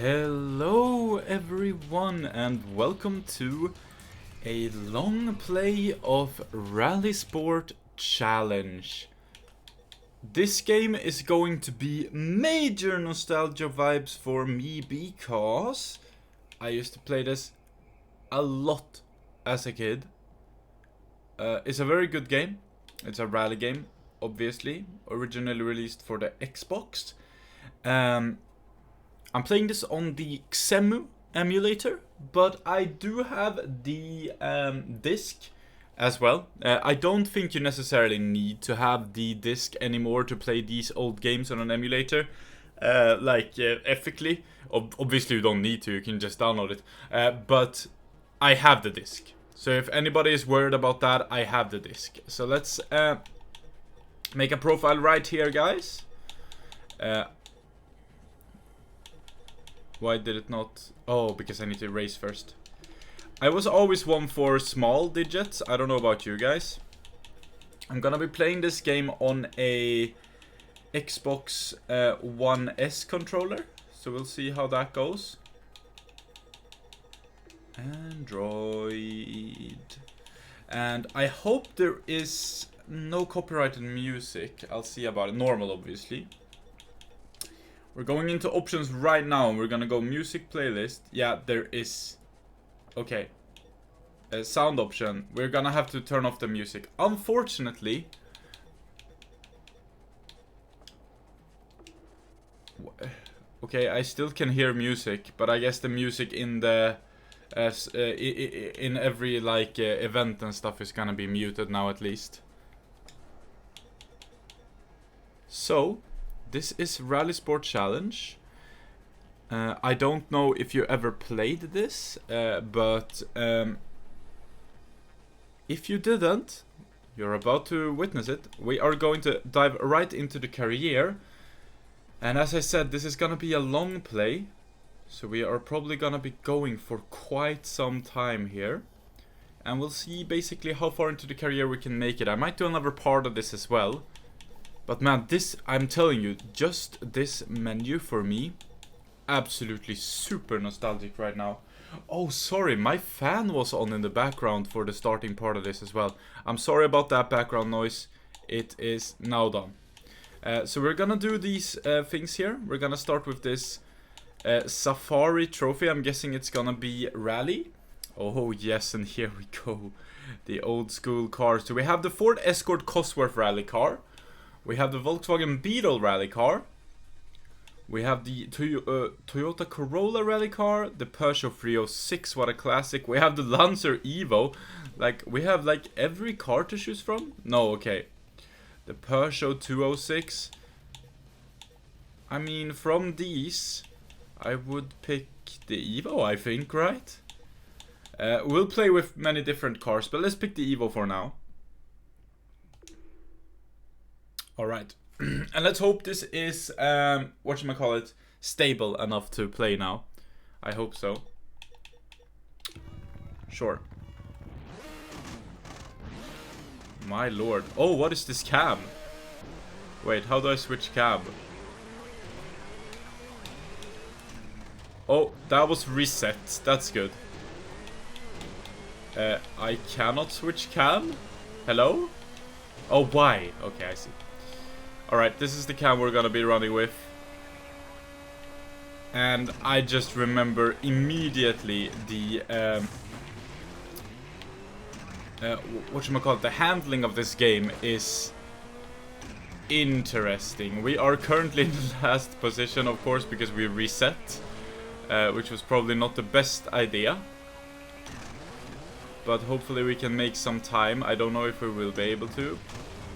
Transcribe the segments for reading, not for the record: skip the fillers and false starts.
Hello everyone and welcome to a long play of RalliSport Challenge. This game is going to be major nostalgia vibes for me because I used to play this a lot as a kid. It's a very good game. It's a rally game, obviously, originally released for the Xbox. I'm playing this on the xemu emulator, but I do have the disc as well. I don't think you necessarily need to have the disc anymore to play these old games on an emulator, ethically. Obviously you don't need to, you can just download it. But I have the disc. So if anybody is worried about that, I have the disc. So let's make a profile right here, guys. Why did it not? Oh, because I need to erase first. I was always one for small digits. I don't know about you guys. I'm gonna be playing this game on a Xbox One S controller. So we'll see how that goes. Android. And I hope there is no copyrighted music. I'll see about it. Normal, obviously. We're going into options right now. We're gonna go music playlist. Yeah, there is. Okay. Sound option. We're gonna have to turn off the music. Unfortunately. Okay, I still can hear music, but I guess the music in the in every event and stuff is gonna be muted now at least. So. This is RalliSport Challenge. I don't know if you ever played this, but if you didn't, you're about to witness it. We are going to dive right into the career. And as I said, this is gonna be a long play. So we are probably gonna be going for quite some time here. And we'll see basically how far into the career we can make it. I might do another part of this as well. But man, this, I'm telling you, just this menu for me, absolutely super nostalgic right now. Oh, sorry, my fan was on in the background for the starting part of this as well. I'm sorry about that background noise. It is now done. So we're gonna do these things here. We're gonna start with this Safari trophy. I'm guessing it's gonna be Rally. Oh yes, and here we go. The old school cars. So we have the Ford Escort Cosworth rally car. We have the Volkswagen Beetle rally car. We have the Toyota Corolla rally car. The Peugeot 306, what a classic. We have the Lancer Evo. We have every car to choose from. No, okay. The Peugeot 206. I mean, from these, I would pick the Evo, I think, right? We'll play with many different cars, but let's pick the Evo for now. Alright, and let's hope this is, stable enough to play now. I hope so. Sure. My lord. Oh, what is this cab? Wait, how do I switch cab? Oh, that was reset. That's good. I cannot switch cab? Hello? Oh, why? Okay, I see. Alright, this is the cam we're gonna be running with. And I just remember immediately the the handling of this game is interesting. We are currently in the last position, of course, because we reset, which was probably not the best idea. But hopefully we can make some time. I don't know if we will be able to.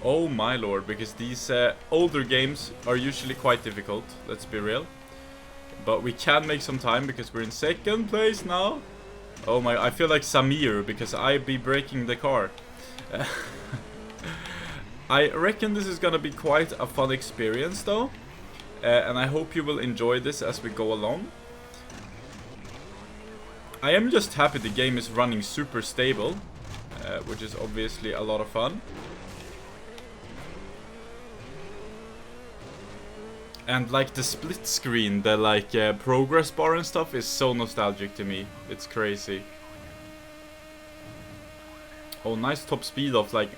Oh my lord, because these older games are usually quite difficult, let's be real. But we can make some time because we're in second place now. Oh my, I feel like Samir because I be breaking the car. I reckon this is gonna be quite a fun experience though. And I hope you will enjoy this as we go along. I am just happy the game is running super stable, which is obviously a lot of fun. And like the split screen, the like progress bar and stuff is so nostalgic to me. It's crazy. Oh, nice top speed of like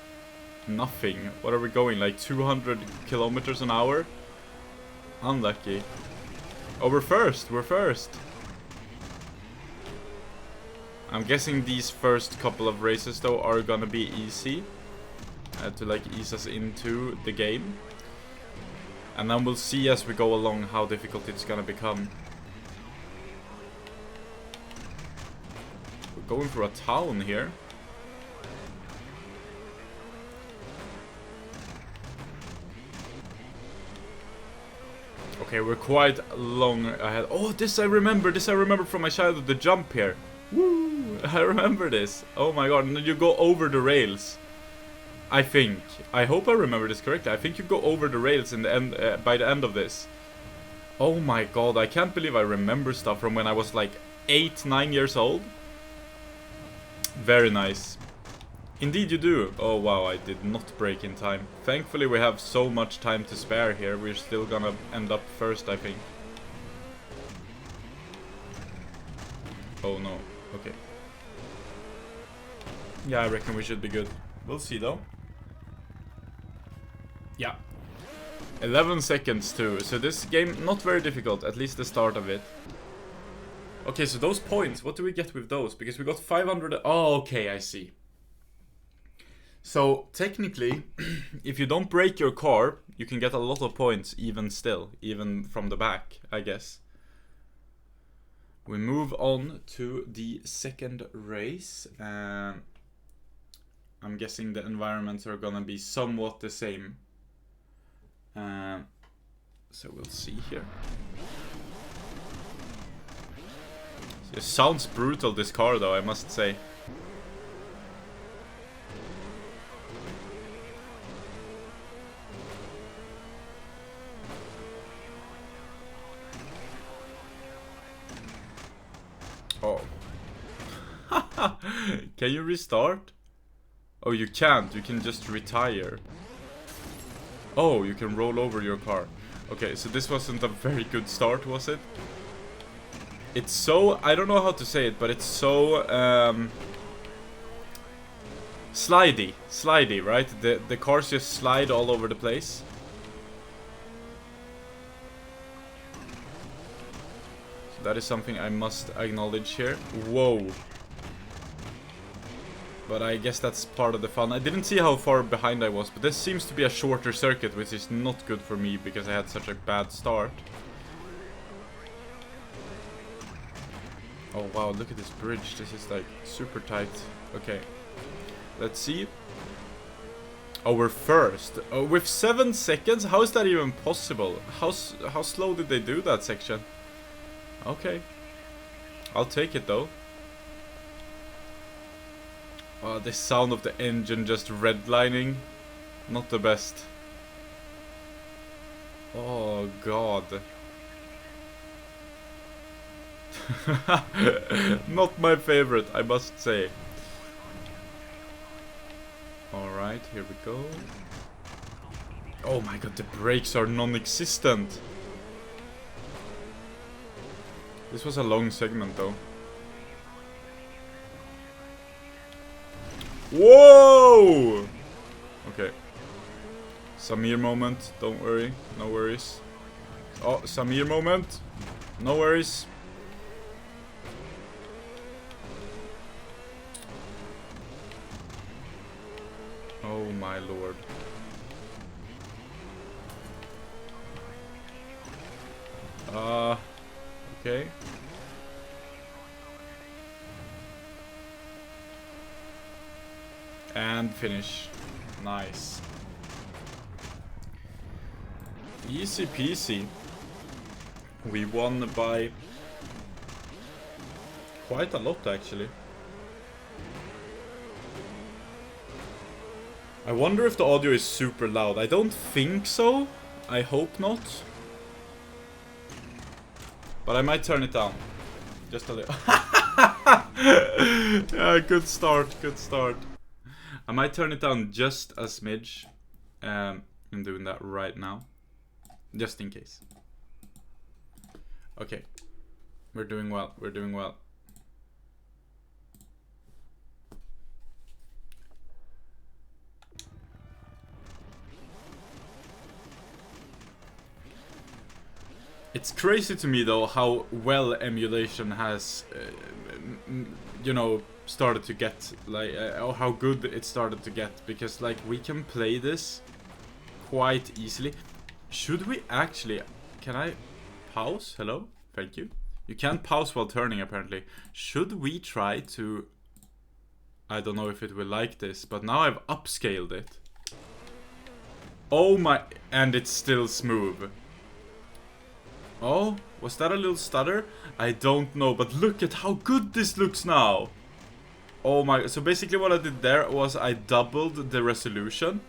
nothing. What are we going? Like 200 kilometers an hour? Unlucky. Oh, we're first. We're first. I'm guessing these first couple of races though are gonna be easy. To like ease us into the game. And then we'll see as we go along how difficult it's gonna become. We're going through a town here. Okay, we're quite long ahead. Oh, this I remember from my childhood, the jump here. Woo! I remember this. Oh my god, and then you go over the rails. I think. I hope I remember this correctly. I think you go over the rails in the end, by the end of this. Oh my god, I can't believe I remember stuff from when I was like 8, 9 years old. Very nice. Indeed you do. Oh wow, I did not brake in time. Thankfully we have so much time to spare here. We're still gonna end up first, I think. Oh no. Okay. Yeah, I reckon we should be good. We'll see though. Yeah. 11 seconds too. So this game, not very difficult, at least the start of it. Okay, so those points, what do we get with those? Because we got 500... Oh, okay, I see. So, technically, if you don't break your car, you can get a lot of points even still. Even from the back, I guess. We move on to the second race. I'm guessing the environments are gonna be somewhat the same. So we'll see here. It sounds brutal, this car, though, I must say. Oh. Can you restart? Oh, you can't. You can just retire. Oh, you can roll over your car. Okay, so this wasn't a very good start, was it? It's so... I don't know how to say it, but it's so... slidey. Slidey, right? The cars just slide all over the place. So that is something I must acknowledge here. Whoa. But I guess that's part of the fun. I didn't see how far behind I was, but this seems to be a shorter circuit, which is not good for me because I had such a bad start. Oh wow, look at this bridge. This is like super tight. Okay. Let's see. Oh, we're first. Oh, with 7 seconds? How is that even possible? How slow did they do that section? Okay. I'll take it though. Oh, the sound of the engine just redlining. Not the best. Oh, God. Not my favorite, I must say. Alright, here we go. Oh my god, the brakes are non-existent. This was a long segment, though. Whoa! Okay. Samir moment, don't worry, no worries. Oh, Samir moment, no worries. Oh my lord. Okay. And finish. Nice. Easy peasy. We won by quite a lot, actually. I wonder if the audio is super loud. I don't think so. I hope not. But I might turn it down. Just a little. Yeah, good start, good start. I might turn it down just a smidge. I'm doing that right now. Just in case. Okay. We're doing well. We're doing well. It's crazy to me though how well emulation has, you know, started to get, like, or how good it started to get, because like we can play this quite easily. Should we actually, can I pause? Hello? Thank you. You can't pause while turning apparently. Should we try to, I don't know if it will like this, but now I've upscaled it. Oh my, and it's still smooth. Oh, was that a little stutter? I don't know, but look at how good this looks now. Oh my, so basically what I did there was I doubled the resolution.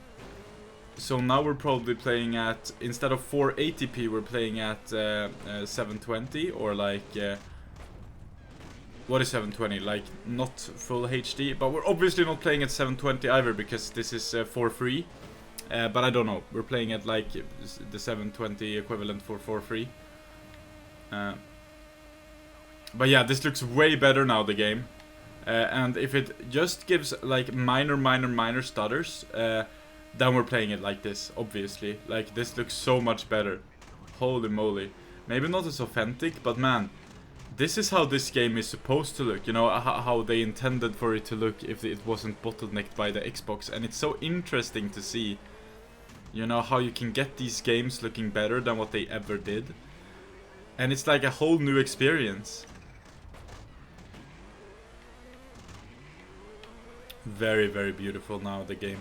So now we're probably playing at, instead of 480p, we're playing at 720, or like, what is 720? Like, not full HD, but we're obviously not playing at 720 either, because this is for free. But I don't know, we're playing at like the 720 equivalent for free. But yeah, this looks way better now, the game. And if it just gives like minor stutters, then we're playing it like this, obviously. Like, this looks so much better. Holy moly. Maybe not as authentic, but man, this is how this game is supposed to look. You know, how they intended for it to look if it wasn't bottlenecked by the Xbox. And it's so interesting to see, you know, how you can get these games looking better than what they ever did. And it's like a whole new experience. Very, very beautiful now, the game.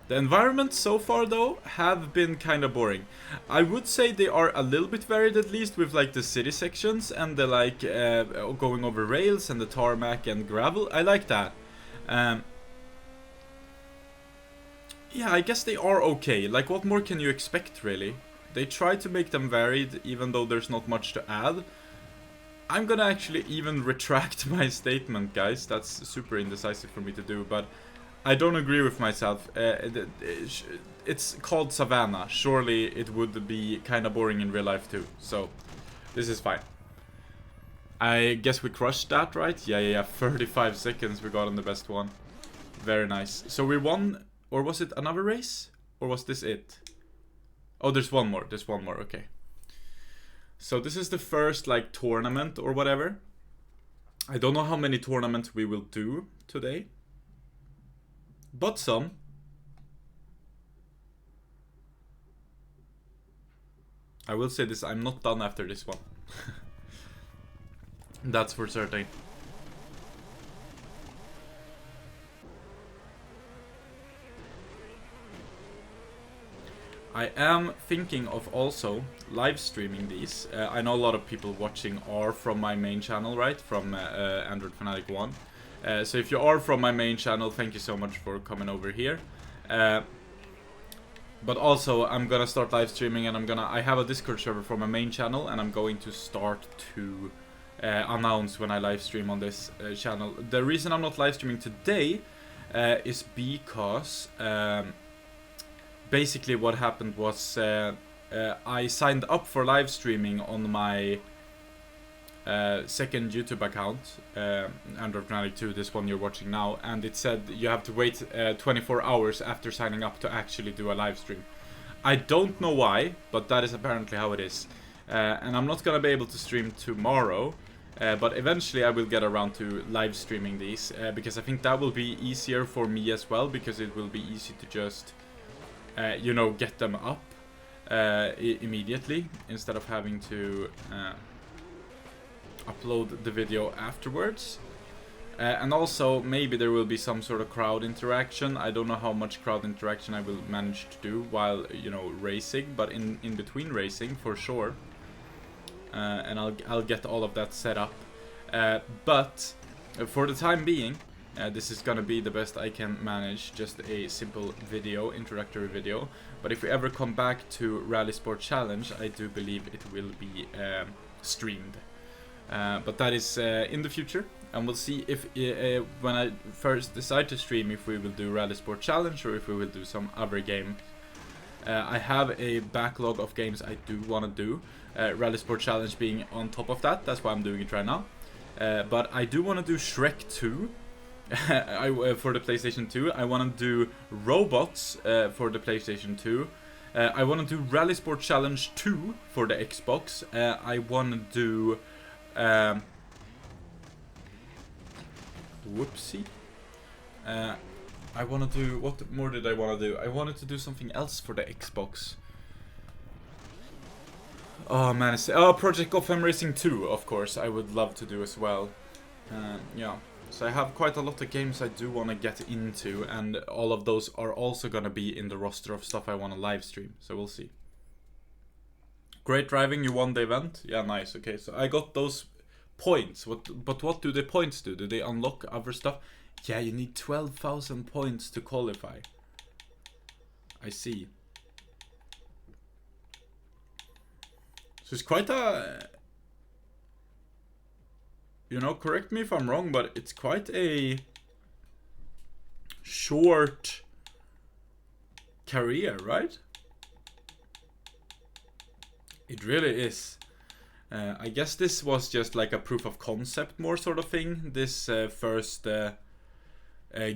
The environments so far, though, have been kind of boring. I would say they are a little bit varied, at least, with like the city sections and the like going over rails and the tarmac and gravel. I like that. Yeah, I guess they are okay. Like, what more can you expect, really? They try to make them varied, even though there's not much to add. I'm gonna actually even retract my statement, guys. That's super indecisive for me to do, but I don't agree with myself. It's called Savannah. Surely it would be kind of boring in real life too. So, this is fine. I guess we crushed that, right? Yeah. 35 seconds we got on the best one. Very nice. So we won, or was it another race? Or was this it? Oh, there's one more. There's one more, okay. So this is the first, like, tournament or whatever. I don't know how many tournaments we will do today. But some. I will say this, I'm not done after this one. That's for certain. I am thinking of also live streaming these. I know a lot of people watching are from my main channel, right? From Android Fanatic 1. So if you are from my main channel, thank you so much for coming over here. But also, I'm gonna start live streaming, and I have a Discord server for my main channel, and I'm going to start to announce when I live stream on this channel. The reason I'm not live streaming today is because basically what happened was I signed up for live streaming on my second YouTube account, Android Fanatic 2, this one you're watching now, and it said you have to wait 24 hours after signing up to actually do a live stream. I don't know why, but that is apparently how it is. And I'm not gonna be able to stream tomorrow, but eventually I will get around to live streaming these, because I think that will be easier for me as well, because it will be easy to just you know, get them up immediately instead of having to upload the video afterwards. And also, maybe there will be some sort of crowd interaction. I don't know how much crowd interaction I will manage to do while, you know, racing, but in between racing, for sure. And I'll get all of that set up. But for the time being, this is gonna be the best I can manage, just a simple video, introductory video. But if we ever come back to RalliSport Challenge, I do believe it will be streamed. But that is in the future, and we'll see if when I first decide to stream, if we will do RalliSport Challenge or if we will do some other game. I have a backlog of games I do want to do. RalliSport Challenge being on top of that. That's why I'm doing it right now. But I do want to do Shrek 2 for the PlayStation 2. I want to do Robots for the PlayStation 2. I want to do RalliSport Challenge 2 for the Xbox. I want to do... whoopsie. I want to do... What more did I want to do? I wanted to do something else for the Xbox. Oh man, Project Gotham Racing 2, of course, I would love to do as well. Yeah, so I have quite a lot of games I do want to get into, and all of those are also going to be in the roster of stuff I want to live stream, so we'll see. Great driving, you won the event? Yeah, nice, okay, so I got those points. But what do the points do? Do they unlock other stuff? Yeah, you need 12,000 points to qualify. I see. So it's quite a... You know, correct me if I'm wrong, but it's quite a short career, right? It really is. I guess this was just like a proof of concept more sort of thing, this first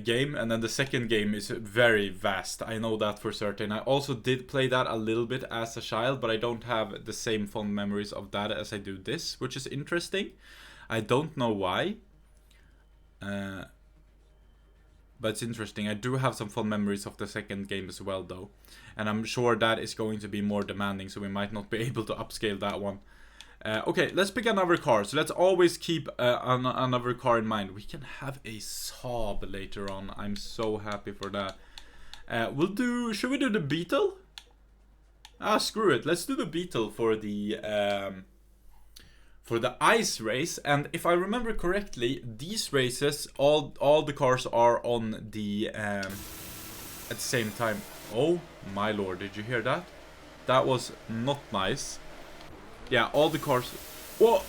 game, and then the second game is very vast. I know that for certain. I also did play that a little bit as a child, but I don't have the same fond memories of that as I do this, which is interesting. I don't know why, but it's interesting. I do have some fond memories of the second game as well, though, and I'm sure that is going to be more demanding, so we might not be able to upscale that one. Okay, let's pick another car. So let's always keep another car in mind. We can have a Saab later on. I'm so happy for that. Should we do the Beetle? Ah, screw it. Let's do the Beetle for the ice race. And if I remember correctly, these races, all the cars are on the at the same time. Oh my lord, did you hear that? That was not nice. Yeah, all the cars... Whoa!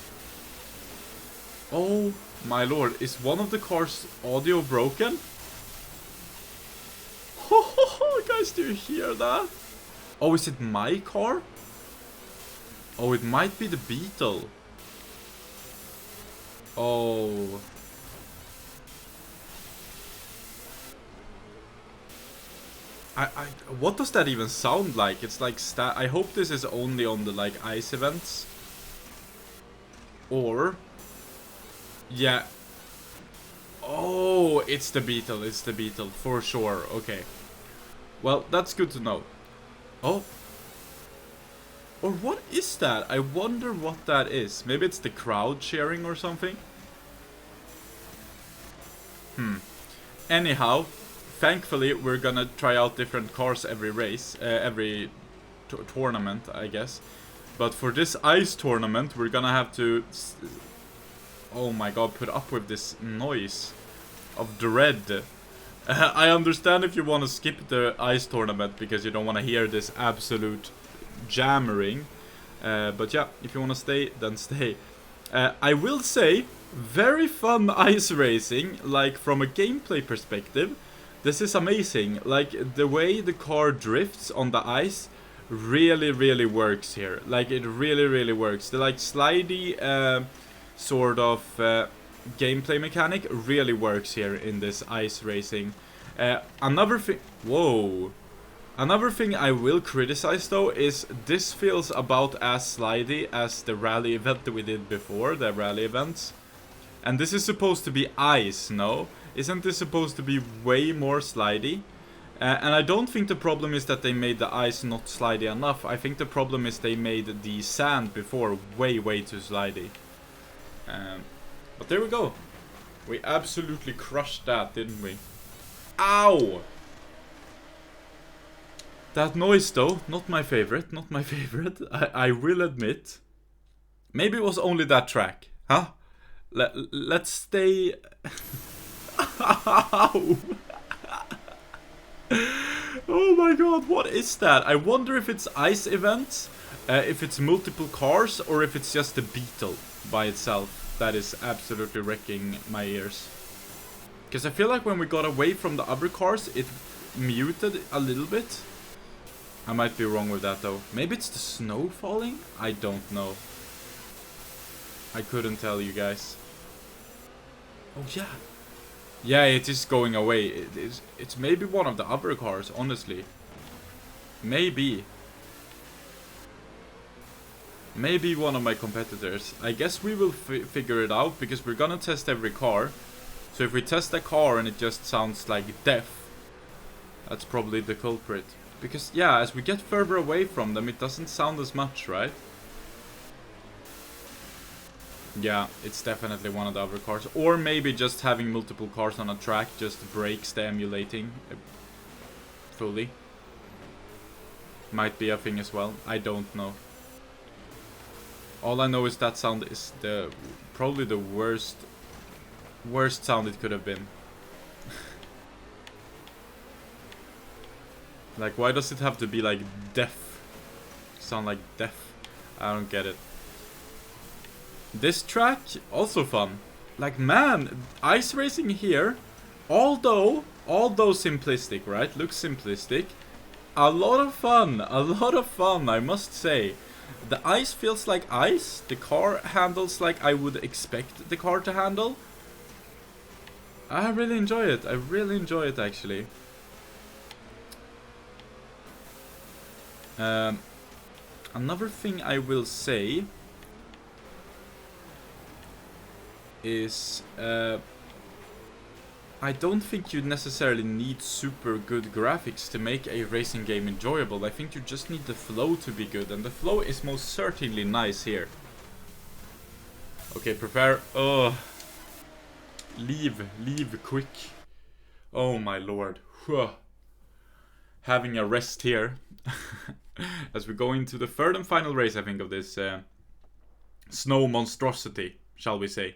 Oh my lord, is one of the cars' audio broken? Guys, do you hear that? Oh, is it my car? Oh, it might be the Beetle. Oh... what does that even sound like? It's like I hope this is only on the like ice events. Or yeah. Oh, it's the Beetle. It's the Beetle for sure. Okay. Well, that's good to know. Oh. Or what is that? I wonder what that is. Maybe it's the crowd cheering or something. Anyhow, thankfully, we're gonna try out different cars every race, every tournament, I guess. But for this ice tournament, we're gonna have to, oh my god, put up with this noise of dread. I understand if you want to skip the ice tournament because you don't want to hear this absolute jammering. But yeah, if you want to stay, then stay. I will say, very fun ice racing, like from a gameplay perspective. This is amazing. Like the way the car drifts on the ice really works here. Like it really works. The like slidey sort of gameplay mechanic really works here in this ice racing. Another thing... Whoa. Another thing I will criticize though is this feels about as slidey as the rally event that we did before, the rally events. And this is supposed to be ice, no? Isn't this supposed to be way more slidey? And I don't think the problem is that they made the ice not slidey enough. I think the problem is they made the sand before way too slidey. But there we go. We absolutely crushed that, didn't we? Ow! That noise though, not my favorite, not my favorite. I will admit. Maybe it was only that track. Huh? Let's stay... Ow! Oh my god, what is that? I wonder if it's ice events, if it's multiple cars, or if it's just the Beetle by itself. That is absolutely wrecking my ears. Because I feel like when we got away from the other cars, it muted a little bit. I might be wrong with that though. Maybe it's the snow falling? I don't know. I couldn't tell you guys. Oh yeah. Yeah, it is going away. It's maybe one of the other cars, honestly. Maybe. Maybe one of my competitors. I guess we will figure it out because we're gonna test every car. So if we test a car and it just sounds like death, that's probably the culprit. Because yeah, as we get further away from them, it doesn't sound as much, right? Yeah, it's definitely one of the other cars. Or maybe just having multiple cars on a track just breaks the emulating fully. Might be a thing as well. I don't know. All I know is that sound is probably the worst sound it could have been. Like, why does it have to be like death? Sound like death? I don't get it. This track, also fun. Like, man, ice racing here, although simplistic, right? Looks simplistic. A lot of fun, I must say. The ice feels like ice. The car handles like I would expect the car to handle. I really enjoy it. I really enjoy it, actually. Another thing I will say is I don't think you necessarily need super good graphics to make a racing game enjoyable. I think you just need the flow to be good, and the flow is most certainly nice here. Okay, prepare. Oh, leave quick. Oh my lord. Whew. Having a rest here as we go into the third and final race, I think, of this snow monstrosity, shall we say.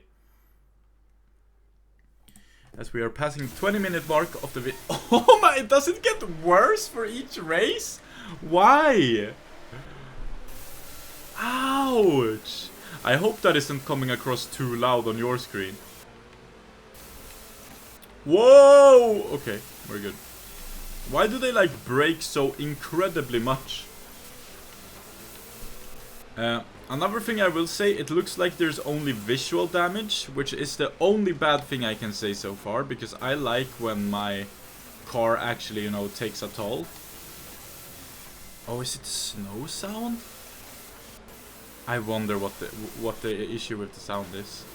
As we are passing 20-minute mark of the Oh my, does it get worse for each race? Why? Ouch! I hope that isn't coming across too loud on your screen. Whoa! Okay, we're good. Why do they like break so incredibly much? Another thing I will say, it looks like there's only visual damage, which is the only bad thing I can say so far, because I like when my car actually, you know, takes a toll. Oh, is it snow sound? I wonder what the issue with the sound is.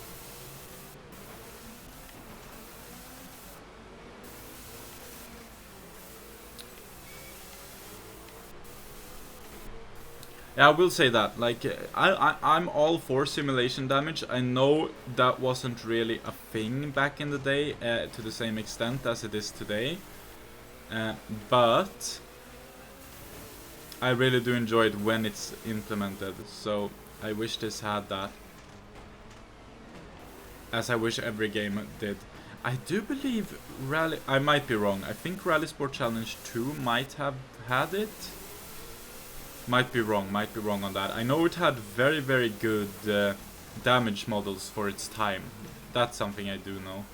Yeah, I will say that. Like, I'm all for simulation damage. I know that wasn't really a thing back in the day to the same extent as it is today. But I really do enjoy it when it's implemented. So I wish this had that. As I wish every game did. I do believe I might be wrong. I think RalliSport Challenge 2 might have had it. Might be wrong on that. I know it had very, very good damage models for its time. That's something I do know.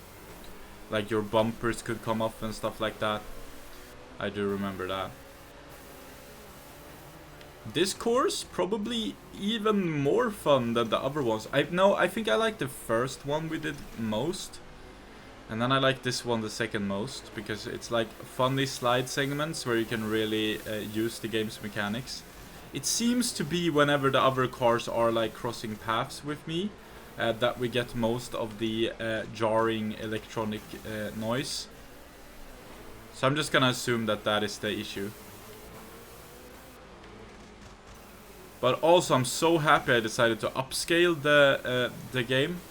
Like your bumpers could come off and stuff like that. I do remember that. This course, probably even more fun than the other ones. I think I like the first one we did most. And then I like this one the second most. Because it's like funny slide segments where you can really use the game's mechanics. It seems to be whenever the other cars are like crossing paths with me that we get most of the jarring electronic noise. So I'm just gonna assume that that is the issue. But also I'm so happy I decided to upscale the game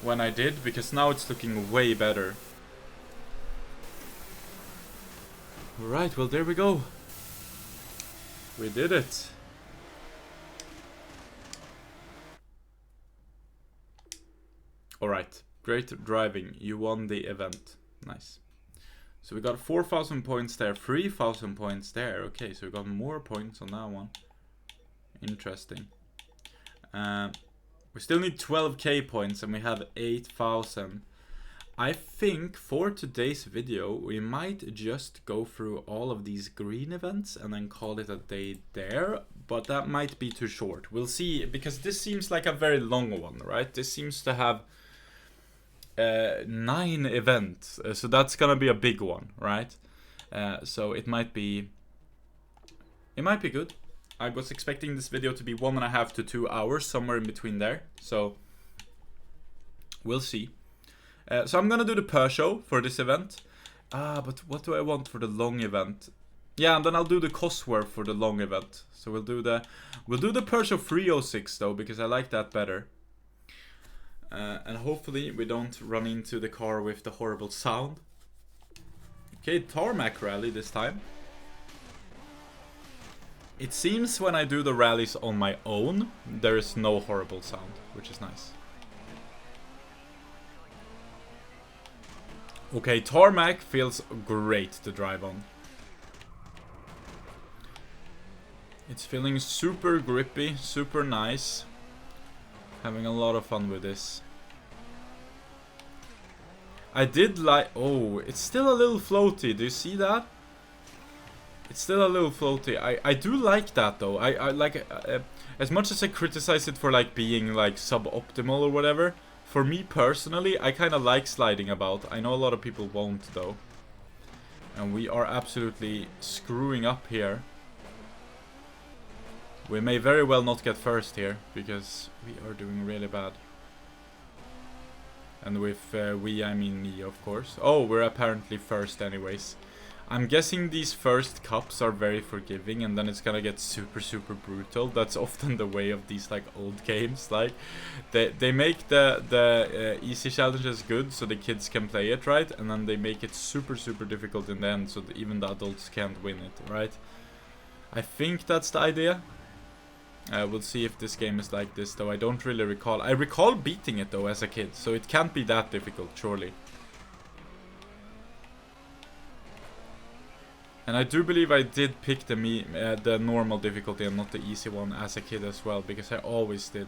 when I did, because now it's looking way better. Alright, well there we go. We did it. Alright, great driving. You won the event. Nice. So we got 4,000 points there, 3,000 points there. Okay, so we got more points on that one. Interesting. We still need 12k points and we have 8,000. I think for today's video, we might just go through all of these green events and then call it a day there, but that might be too short. We'll see, because this seems like a very long one, right? This seems to have 9 events, so that's gonna be a big one, right? So it might be good. I was expecting this video to be 1.5 to 2 hours, somewhere in between there, so we'll see. So I'm gonna do the Per show for this event. But what do I want for the long event? Yeah, and then I'll do the Cosworth for the long event. So we'll do the Per show 306 though, because I like that better. And hopefully we don't run into the car with the horrible sound. Okay, tarmac rally this time. It seems when I do the rallies on my own, there is no horrible sound, which is nice. Okay, tarmac feels great to drive on. It's feeling super grippy, super nice. Having a lot of fun with this. I did like... Oh, it's still a little floaty. Do you see that? It's still a little floaty. I do like that though. I like... as much as I criticize it for like being like suboptimal or whatever, for me personally, I kind of like sliding about. I know a lot of people won't though. And we are absolutely screwing up here. We may very well not get first here, because we are doing really bad. And with we, I mean me, of course. Oh, we're apparently first anyways. I'm guessing these first cups are very forgiving, and then it's gonna get super, super brutal. That's often the way of these like old games. Like, they make the easy challenges good, so the kids can play it, right? And then they make it super, super difficult in the end, so that even the adults can't win it, right? I think that's the idea. We'll see if this game is like this, though. I don't really recall. I recall beating it though as a kid, so it can't be that difficult, surely. And I do believe I did pick the normal difficulty and not the easy one as a kid as well, because I always did.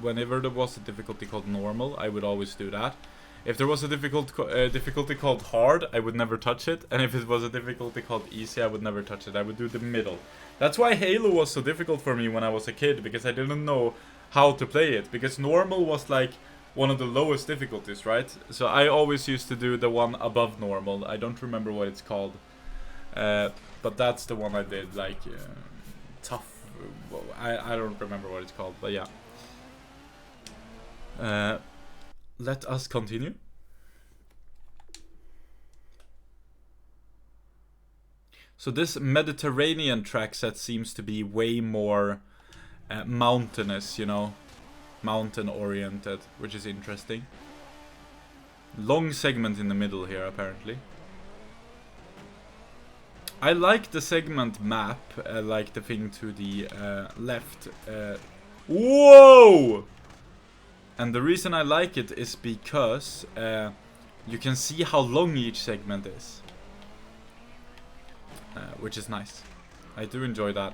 Whenever there was a difficulty called normal, I would always do that. If there was a difficulty called hard, I would never touch it. And if it was a difficulty called easy, I would never touch it. I would do the middle. That's why Halo was so difficult for me when I was a kid, because I didn't know how to play it. Because normal was like one of the lowest difficulties, right? So I always used to do the one above normal. I don't remember what it's called. But that's the one I did, like, tough. I don't remember what it's called, but yeah. Let us continue. So this Mediterranean track set seems to be way more mountainous, you know, mountain oriented, which is interesting. Long segment in the middle here, apparently. I like the segment map, like the thing to the left. Whoa! And the reason I like it is because you can see how long each segment is. Which is nice. I do enjoy that.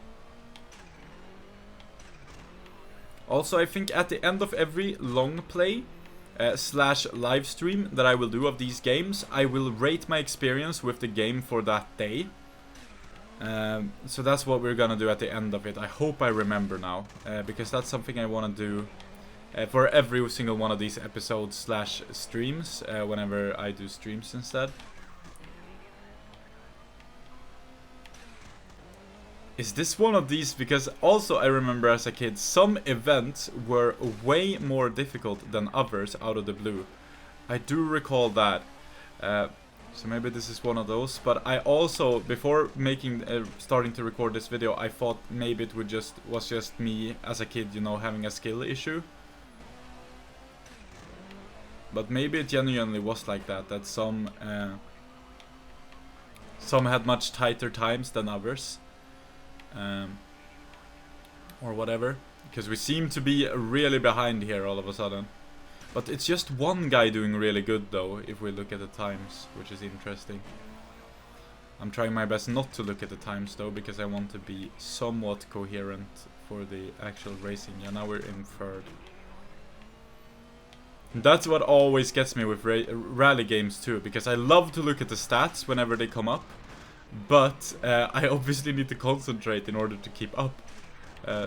Also, I think at the end of every long play slash live stream that I will do of these games, I will rate my experience with the game for that day. So that's what we're gonna do at the end of it. I hope I remember now, because that's something I want to do for every single one of these episodes slash streams, whenever I do streams instead. Is this one of these? Because also I remember as a kid, some events were way more difficult than others out of the blue. I do recall that. So maybe this is one of those, but I also, before starting to record this video, I thought maybe it was just me as a kid, you know, having a skill issue. But maybe it genuinely was like that some had much tighter times than others. Or whatever, because we seem to be really behind here all of a sudden. But it's just one guy doing really good though, if we look at the times, which is interesting. I'm trying my best not to look at the times though, because I want to be somewhat coherent for the actual racing. Yeah, now we're in third. That's what always gets me with rally games too, because I love to look at the stats whenever they come up, but I obviously need to concentrate in order to keep up.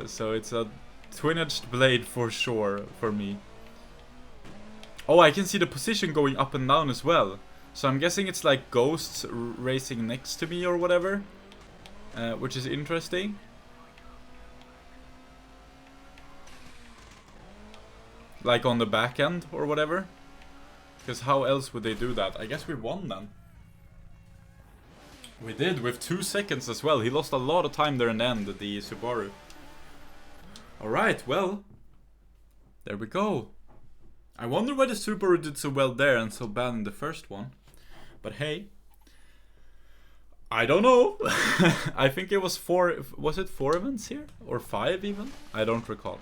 So it's a twin-edged blade for sure for me. Oh, I can see the position going up and down as well. So I'm guessing it's like ghosts racing next to me or whatever, which is interesting. Like on the back end or whatever. Because how else would they do that? I guess we won then. We did, with 2 seconds as well. He lost a lot of time there in the end, the Subaru. Alright, well. There we go. I wonder why the Subaru did so well there and so bad in the first one. But hey. I don't know. I think it was 4... Was it 4 events here? Or 5 even? I don't recall.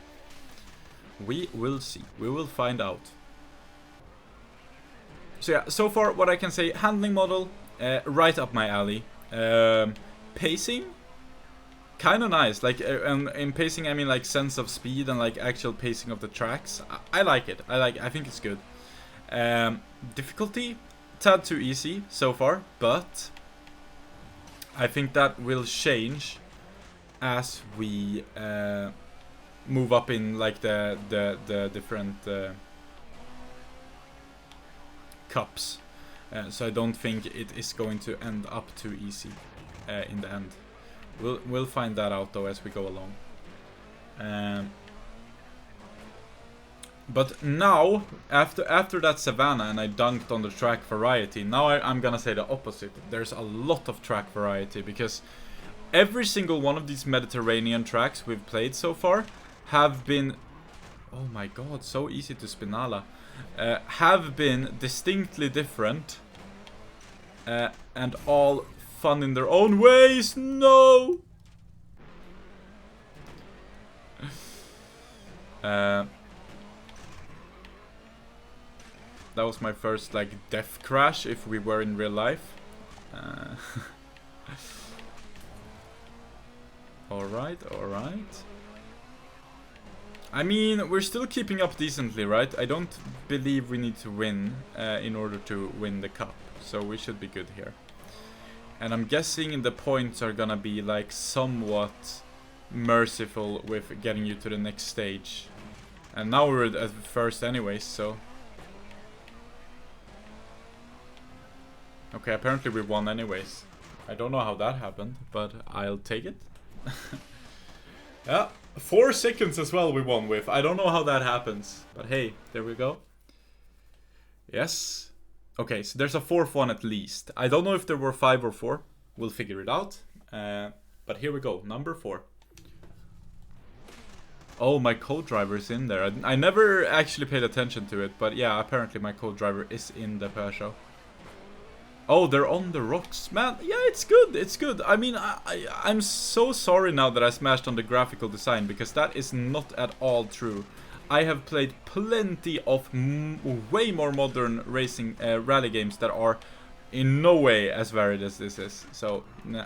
We will see. We will find out. So yeah, so far what I can say, handling model, right up my alley. Pacing, kind of nice. Like, in pacing I mean like sense of speed and like actual pacing of the tracks. I like it. I think it's good. Difficulty, tad too easy so far, but I think that will change as we move up in like the different cups. So I don't think it is going to end up too easy in the end. We'll find that out though as we go along. But now, after that Savannah and I dunked on the track variety, now I'm gonna say the opposite. There's a lot of track variety because every single one of these Mediterranean tracks we've played so far have been, oh my god, so easy to Spinala, have been distinctly different and all fun in their own ways. No! That was my first like death crash if we were in real life. Alright, alright. I mean, we're still keeping up decently, right? I don't believe we need to win in order to win the cup. So we should be good here. And I'm guessing the points are gonna be like somewhat merciful with getting you to the next stage. And now we're at first anyways, so... Okay, apparently we won anyways. I don't know how that happened, but I'll take it. Yeah, 4 seconds as well we won with. I don't know how that happens, but hey, there we go. Yes. Okay, so there's a 4th one at least. I don't know if there were 5 or 4. We'll figure it out. But here we go, number 4. Oh, my co-driver's in there. I never actually paid attention to it, but yeah, apparently my co-driver is in the Peugeot. Oh, they're on the rocks. Man, yeah, it's good, it's good. I mean, I'm so sorry now that I smashed on the graphical design, because that is not at all true. I have played plenty of way more modern racing rally games that are in no way as varied as this is. So,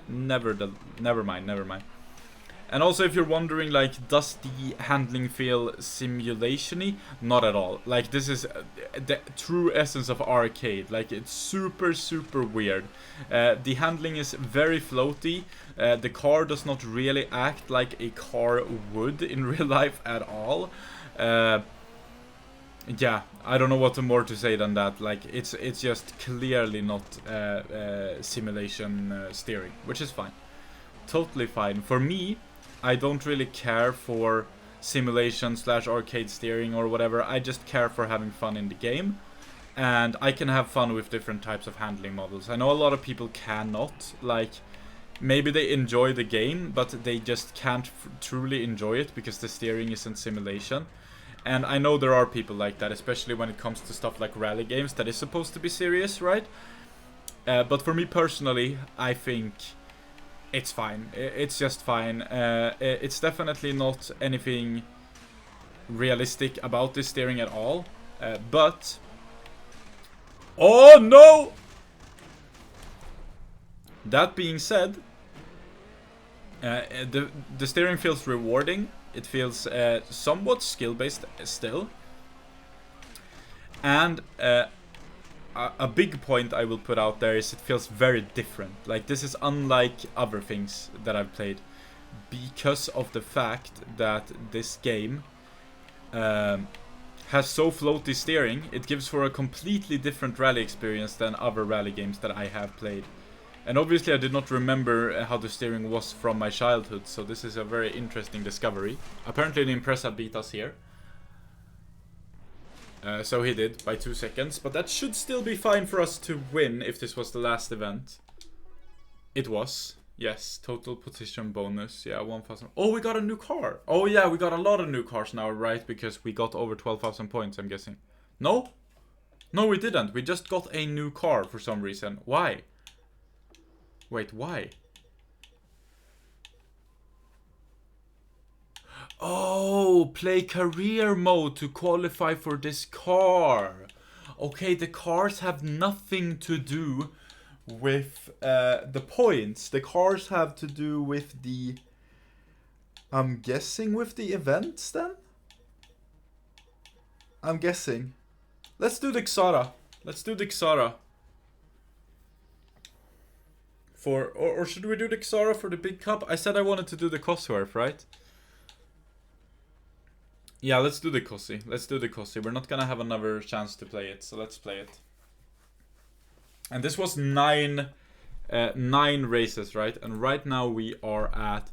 never mind. And also, if you're wondering, like, does the handling feel simulation-y? Not at all. Like, this is the true essence of arcade. Like, it's super, super weird. The handling is very floaty. The car does not really act like a car would in real life at all. Yeah, I don't know what more to say than that. Like, it's just clearly not simulation steering, which is fine. Totally fine. For me, I don't really care for simulation / arcade steering or whatever. I just care for having fun in the game. And I can have fun with different types of handling models. I know a lot of people cannot. Like, maybe they enjoy the game, but they just can't truly enjoy it because the steering isn't simulation. And I know there are people like that, especially when it comes to stuff like rally games that is supposed to be serious, right? But for me personally, I think it's fine. It's just fine. It's definitely not anything realistic about this steering at all. But... Oh no! That being said, the steering feels rewarding. It feels somewhat skill-based still. And a big point I will put out there is it feels very different. Like, this is unlike other things that I've played, because of the fact that this game has so floaty steering. It gives for a completely different rally experience than other rally games that I have played. And obviously I did not remember how the steering was from my childhood, so this is a very interesting discovery. Apparently the Impreza beat us here. So he did, by 2 seconds. But that should still be fine for us to win if this was the last event. It was. Yes, total position bonus. Yeah, 1,000. Oh, we got a new car. Oh yeah, we got a lot of new cars now, right? Because we got over 12,000 points, I'm guessing. No? No, we didn't. We just got a new car for some reason. Why? Wait, why? Oh, play career mode to qualify for this car. Okay, the cars have nothing to do with the points. The cars have to do with the... I'm guessing with the events then? I'm guessing. Let's do the Xara. Let's do the Xara. Or should we do the Xara for the big cup? I said I wanted to do the Cosworth, right? Yeah, let's do the Cossi. Let's do the Cossi. We're not gonna have another chance to play it, so let's play it. And this was nine races, right? And right now we are at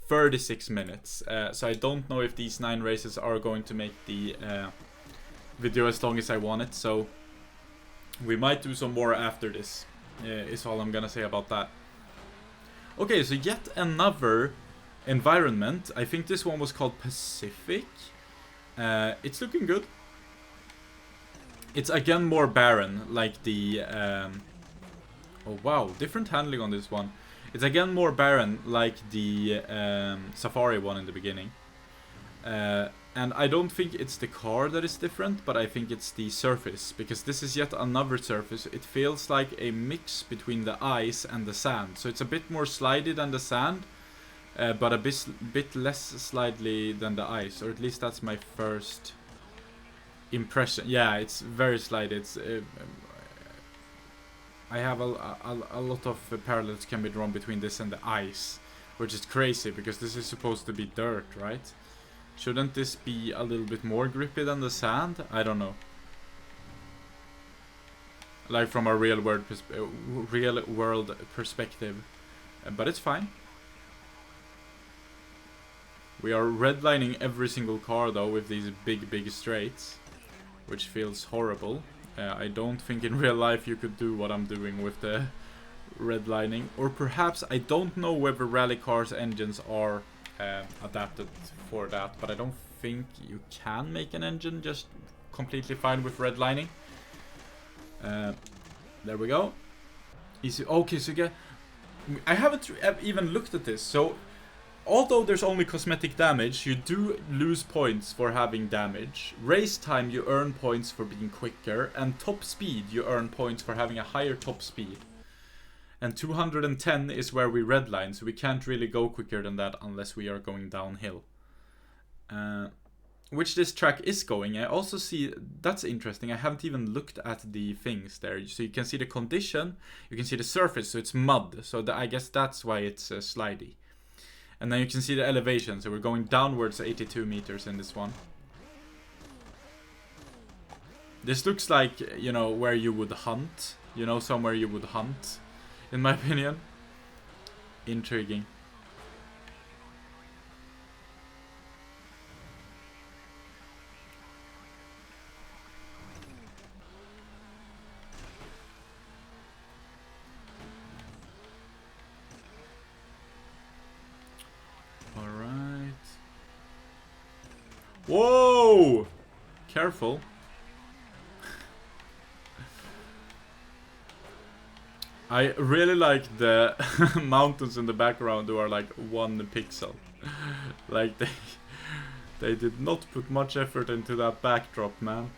36 minutes. So I don't know if these 9 races are going to make the video as long as I want it. So we might do some more after this, is all I'm gonna say about that. Okay, so yet another environment. I think this one was called Pacific. It's looking good. It's again more barren, like the... oh wow, different handling on this one. It's again more barren, like the Safari one in the beginning. And I don't think it's the car that is different, but I think it's the surface. Because this is yet another surface. It feels like a mix between the ice and the sand. So it's a bit more slidey than the sand. But a bit less slidely than the ice, or at least that's my first impression. Yeah, it's very slidey. It's I have a lot of parallels can be drawn between this and the ice, which is crazy because this is supposed to be dirt, right? Shouldn't this be a little bit more grippy than the sand? I don't know. Like from a real world perspective, but it's fine. We are redlining every single car though with these big straights, which feels horrible. I don't think in real life you could do what I'm doing with the redlining. Or perhaps, I don't know whether rally cars engines are adapted for that, but I don't think you can make an engine just completely fine with redlining. There we go. Easy. Okay, so I haven't even looked at this, so although there's only cosmetic damage, you do lose points for having damage. Race time, you earn points for being quicker. And top speed, you earn points for having a higher top speed. And 210 is where we redline, so we can't really go quicker than that unless we are going downhill. Which this track is going. I also see, that's interesting, I haven't even looked at the things there. So you can see the condition, you can see the surface, so it's mud. So I guess that's why it's slidey. And then you can see the elevation, so we're going downwards 82 meters in this one. This looks like, you know, where you would hunt. You know, somewhere you would hunt, in my opinion. Intriguing. Whoa! Careful. I really like the mountains in the background who are like 1 pixel. Like they did not put much effort into that backdrop, man.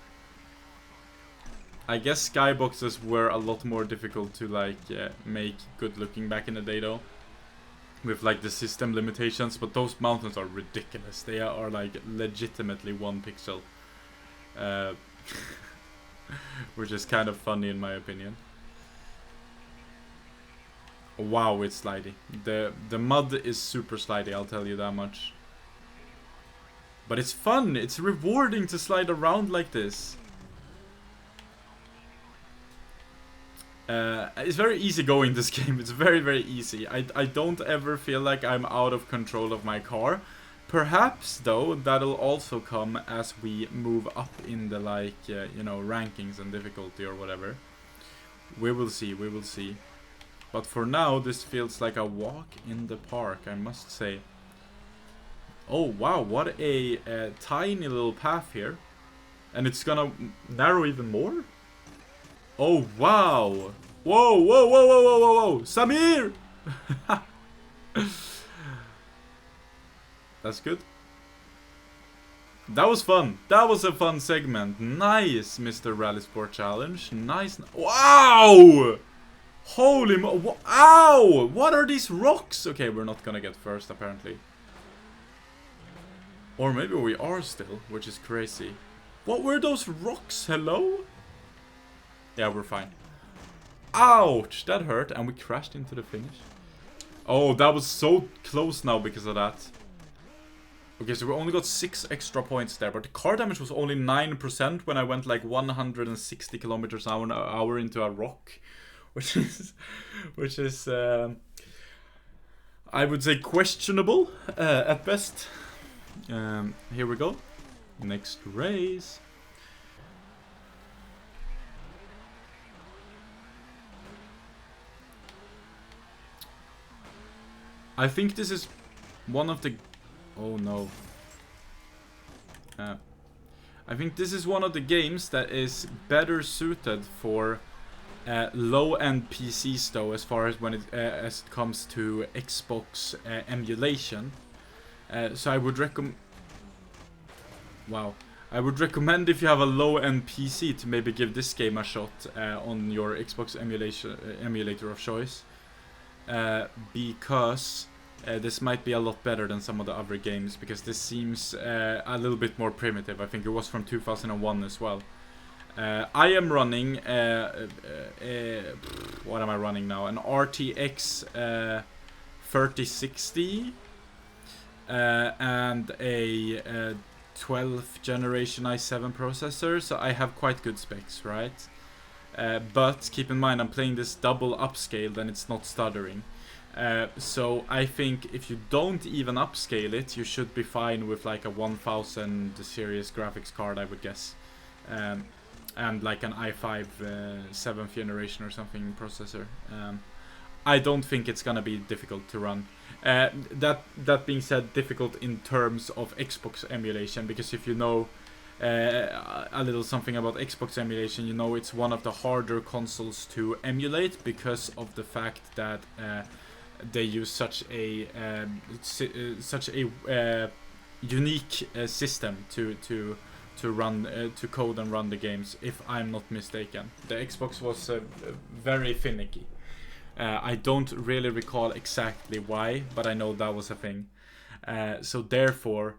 I guess skyboxes were a lot more difficult to like make good looking back in the day though. With like the system limitations, but those mountains are ridiculous. They are like legitimately 1 pixel. which is kind of funny in my opinion. Wow, it's slidey. The mud is super slidey, I'll tell you that much. But it's fun, it's rewarding to slide around like this. It's very easy going, this game. It's very, very easy. I don't ever feel like I'm out of control of my car. Perhaps, though, that'll also come as we move up in the, like, you know, rankings and difficulty or whatever. We will see, we will see. But for now, this feels like a walk in the park, I must say. Oh, wow, what a tiny little path here. And it's gonna narrow even more? Oh, wow! Whoa, whoa, whoa, whoa, whoa, whoa, whoa! Samir! That's good. That was fun. That was a fun segment. Nice, Mr. RalliSport Challenge. Nice. Wow! Holy mo... Ow! What are these rocks? Okay, we're not gonna get first, apparently. Or maybe we are still, which is crazy. What were those rocks? Hello? Yeah, we're fine. Ouch! That hurt, and we crashed into the finish. Oh, that was so close now because of that. Okay, so we only got 6 extra points there, but the car damage was only 9% when I went like 160 kilometers an hour into a rock. Which is, I would say questionable, at best. Here we go. Next race. I think this is one of the... Oh no. I think this is one of the games that is better suited for low-end PCs, though, as far as when as it comes to Xbox emulation. So I would recommend... Wow. I would recommend, if you have a low-end PC, to maybe give this game a shot on your Xbox emulator of choice. Because this might be a lot better than some of the other games, because this seems a little bit more primitive. I think it was from 2001 as well. I am running, what am I running now? An RTX 3060 and a 12th generation i7 processor, so I have quite good specs, right? But keep in mind, I'm playing this double upscaled and it's not stuttering. So I think if you don't even upscale it, you should be fine with like a 1000 series graphics card, I would guess. And like an i5 7th generation or something processor. I don't think it's gonna be difficult to run. That being said, difficult in terms of Xbox emulation, because if you know a little something about Xbox emulation, you know it's one of the harder consoles to emulate because of the fact that they use such a unique system to run to code and run the games. If I'm not mistaken, the Xbox was very finicky. I don't really recall exactly why, but I know that was a thing. So therefore,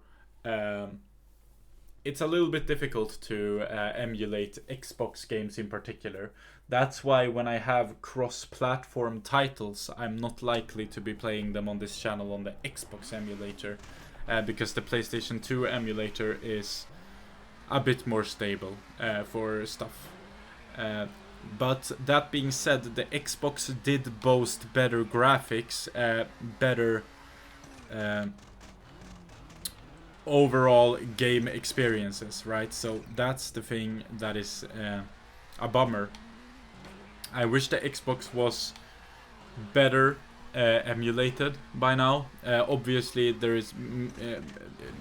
it's a little bit difficult to emulate Xbox games in particular. That's why when I have cross-platform titles, I'm not likely to be playing them on this channel on the Xbox emulator, because the PlayStation 2 emulator is a bit more stable for stuff. But that being said, the Xbox did boast better graphics, better overall game experiences, right? So that's the thing that is a bummer. I wish the Xbox was better emulated by now. Obviously, there is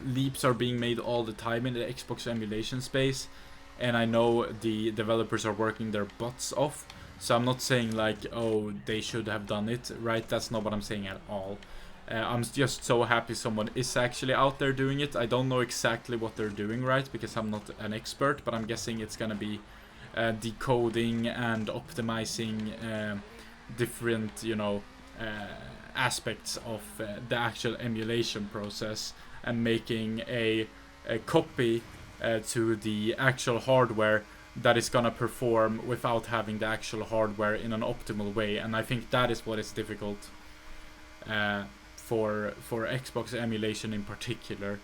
leaps are being made all the time in the Xbox emulation space, and I know the developers are working their butts off. So I'm not saying like, oh, they should have done it, right? That's not what I'm saying at all. I'm just so happy someone is actually out there doing it. I don't know exactly what they're doing, right? Because I'm not an expert, but I'm guessing it's gonna be decoding and optimizing different, you know, aspects of the actual emulation process, and making a copy to the actual hardware that is gonna perform without having the actual hardware in an optimal way, and I think that is what is difficult for Xbox emulation in particular.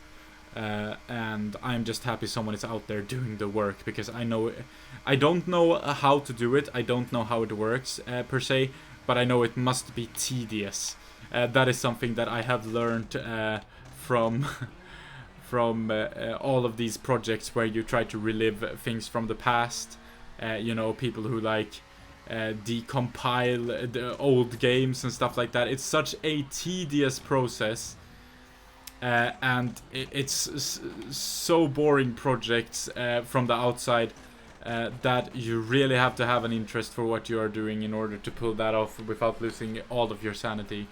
And I'm just happy someone is out there doing the work, because I don't know how to do it. I don't know how it works per se, but I know it must be tedious. That is something that I have learned from from all of these projects where you try to relive things from the past. You know, people who like decompile the old games and stuff like that. It's such a tedious process. And it's so boring projects from the outside that you really have to have an interest for what you are doing in order to pull that off without losing all of your sanity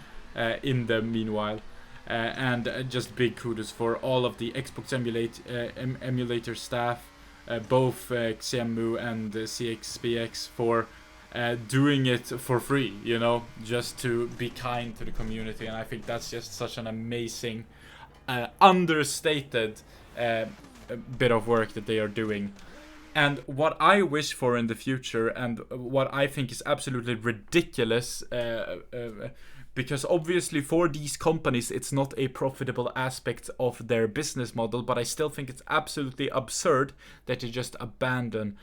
in the meanwhile. And just big kudos for all of the Xbox emulator staff, both xemu and CXPX, for doing it for free, you know, just to be kind to the community. And I think that's just such an amazing understated bit of work that they are doing. And what I wish for in the future, and what I think is absolutely ridiculous, because obviously for these companies it's not a profitable aspect of their business model, but I still think it's absolutely absurd that you just abandon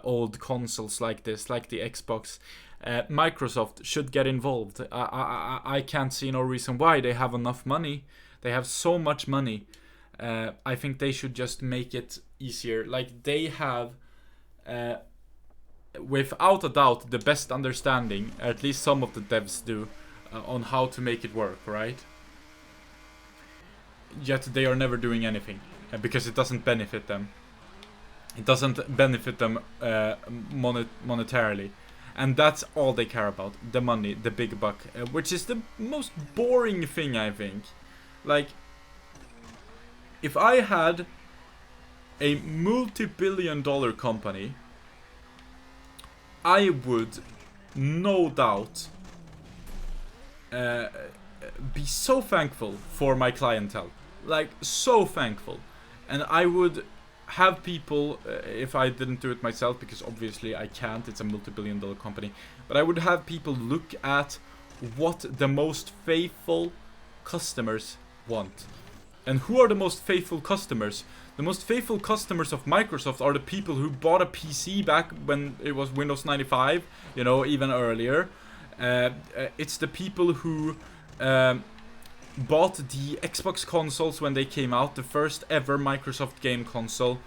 old consoles like this, like the Xbox. Microsoft should get involved. I can't see no reason why. They have enough money. They have so much money. I think they should just make it easier. Like, they have, without a doubt, the best understanding, at least some of the devs do, on how to make it work, right? Yet they are never doing anything, because it doesn't benefit them. It doesn't benefit them monetarily. And that's all they care about. The money, the big buck, which is the most boring thing, I think. Like, if I had a multi-billion-dollar company, I would, no doubt, be so thankful for my clientele. Like, so thankful. And I would have people, if I didn't do it myself, because obviously I can't, it's a multi-billion-dollar company, but I would have people look at what the most faithful customers want. And who are the most faithful customers? The most faithful customers of Microsoft are the people who bought a PC back when it was Windows 95, you know, even earlier. It's the people who bought the Xbox consoles when they came out, the first ever Microsoft game console.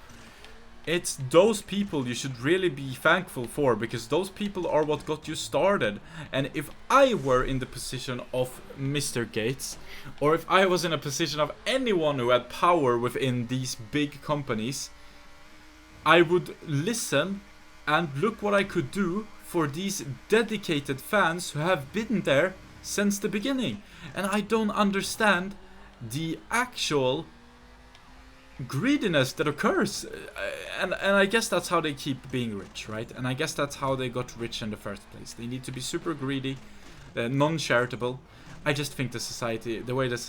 It's those people you should really be thankful for, because those people are what got you started. And if I were in the position of Mr. Gates, or if I was in a position of anyone who had power within these big companies, I would listen and look what I could do for these dedicated fans who have been there since the beginning. And I don't understand the actual greediness that occurs, and I guess that's how they keep being rich, right? And I guess that's how they got rich in the first place. They need to be super greedy, non-charitable. I just think the way that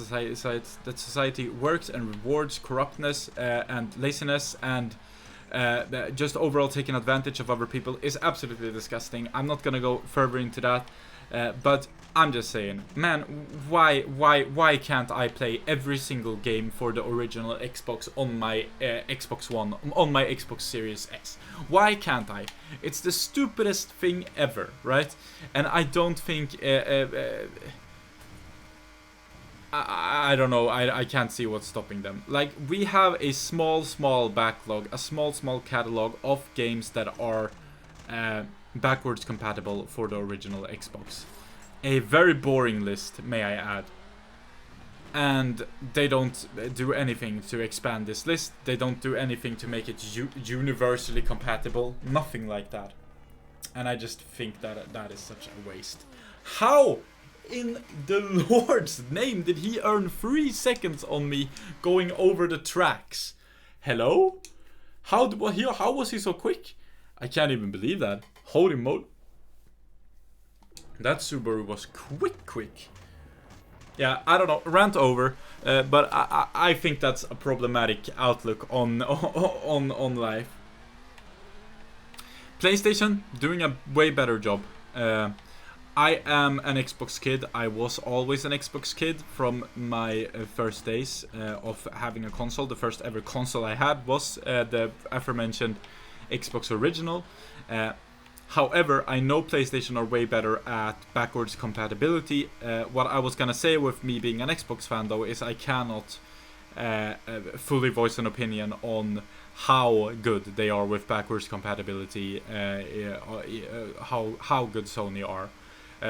society works and rewards corruptness and laziness and just overall taking advantage of other people is absolutely disgusting. I'm not gonna go further into that, but I'm just saying, man, why can't I play every single game for the original Xbox on my Xbox One, on my Xbox Series X? Why can't I? It's the stupidest thing ever, right? And I don't think I don't know, I can't see what's stopping them. Like, we have a small backlog, a small catalog of games that are backwards compatible for the original Xbox. A very boring list, may I add. And they don't do anything to expand this list. They don't do anything to make it universally compatible. Nothing like that. And I just think that that is such a waste. How in the Lord's name did he earn 3 seconds on me going over the tracks? Hello? How was he so quick? I can't even believe that. Holy moly. That Subaru was quick. Yeah, I don't know. Rant over. But I think that's a problematic outlook on life. PlayStation doing a way better job. I am an Xbox kid. I was always an Xbox kid from my first days of having a console. The first ever console I had was the aforementioned Xbox original. However, I know PlayStation are way better at backwards compatibility. What I was gonna say with me being an Xbox fan though is I cannot fully voice an opinion on how good they are with backwards compatibility, how good Sony are.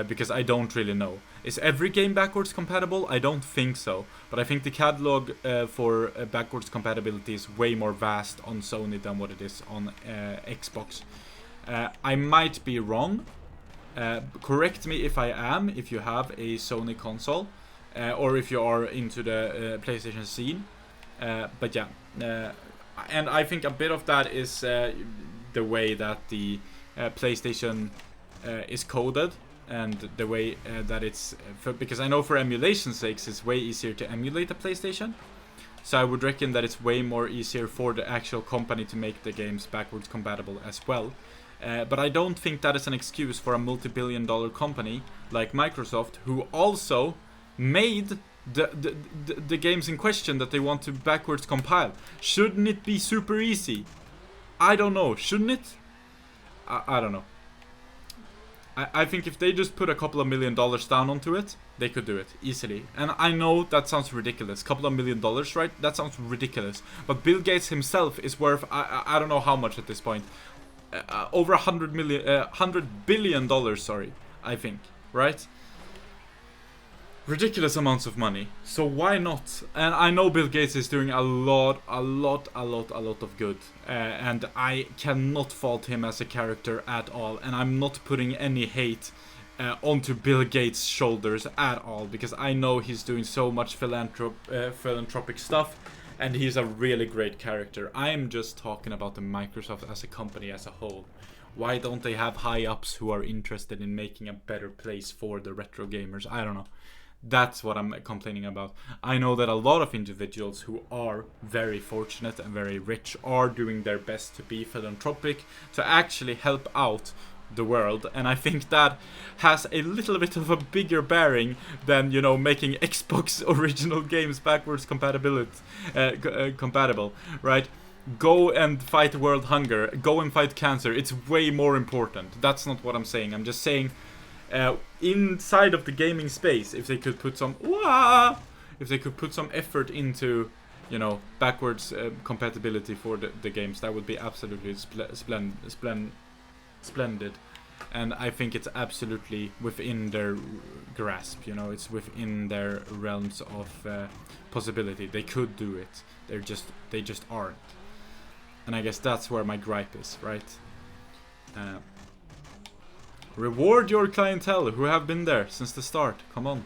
Because I don't really know. Is every game backwards compatible? I don't think so. But I think the catalog for backwards compatibility is way more vast on Sony than what it is on Xbox. I might be wrong. Correct me if I am, if you have a Sony console. Or if you are into the PlayStation scene. But yeah. And I think a bit of that is the way that the PlayStation is coded. And the way that it's because I know for emulation's sakes it's way easier to emulate a PlayStation, so I would reckon that it's way more easier for the actual company to make the games backwards compatible as well. But I don't think that is an excuse for a multi-billion-dollar company like Microsoft, who also made the games in question that they want to backwards compile. Shouldn't it be super easy? I don't know. Shouldn't it? I don't know. I think if they just put a couple of $1 million down onto it, they could do it easily. And I know that sounds ridiculous. Couple of $1 million, right? That sounds ridiculous. But Bill Gates himself is worth, I don't know how much at this point. Over $100 billion, sorry, I think, right? Ridiculous amounts of money. So why not? And I know Bill Gates is doing a lot of good. And I cannot fault him as a character at all. And I'm not putting any hate onto Bill Gates' shoulders at all. Because I know he's doing so much philanthropic stuff. And he's a really great character. I am just talking about the Microsoft as a company as a whole. Why don't they have high-ups who are interested in making a better place for the retro gamers? I don't know. That's what I'm complaining about. I know that a lot of individuals who are very fortunate and very rich are doing their best to be philanthropic, to actually help out the world, and I think that has a little bit of a bigger bearing than, you know, making Xbox original games backwards compatible, right? Go and fight world hunger, go and fight cancer. It's way more important. That's not what I'm saying. I'm just saying inside of the gaming space, if they could put some effort into, you know, backwards compatibility for the games, that would be absolutely splendid. And I think it's absolutely within their grasp, you know, it's within their realms of possibility. They could do it. They just aren't. And I guess that's where my gripe is, right? Reward your clientele who have been there since the start. Come on.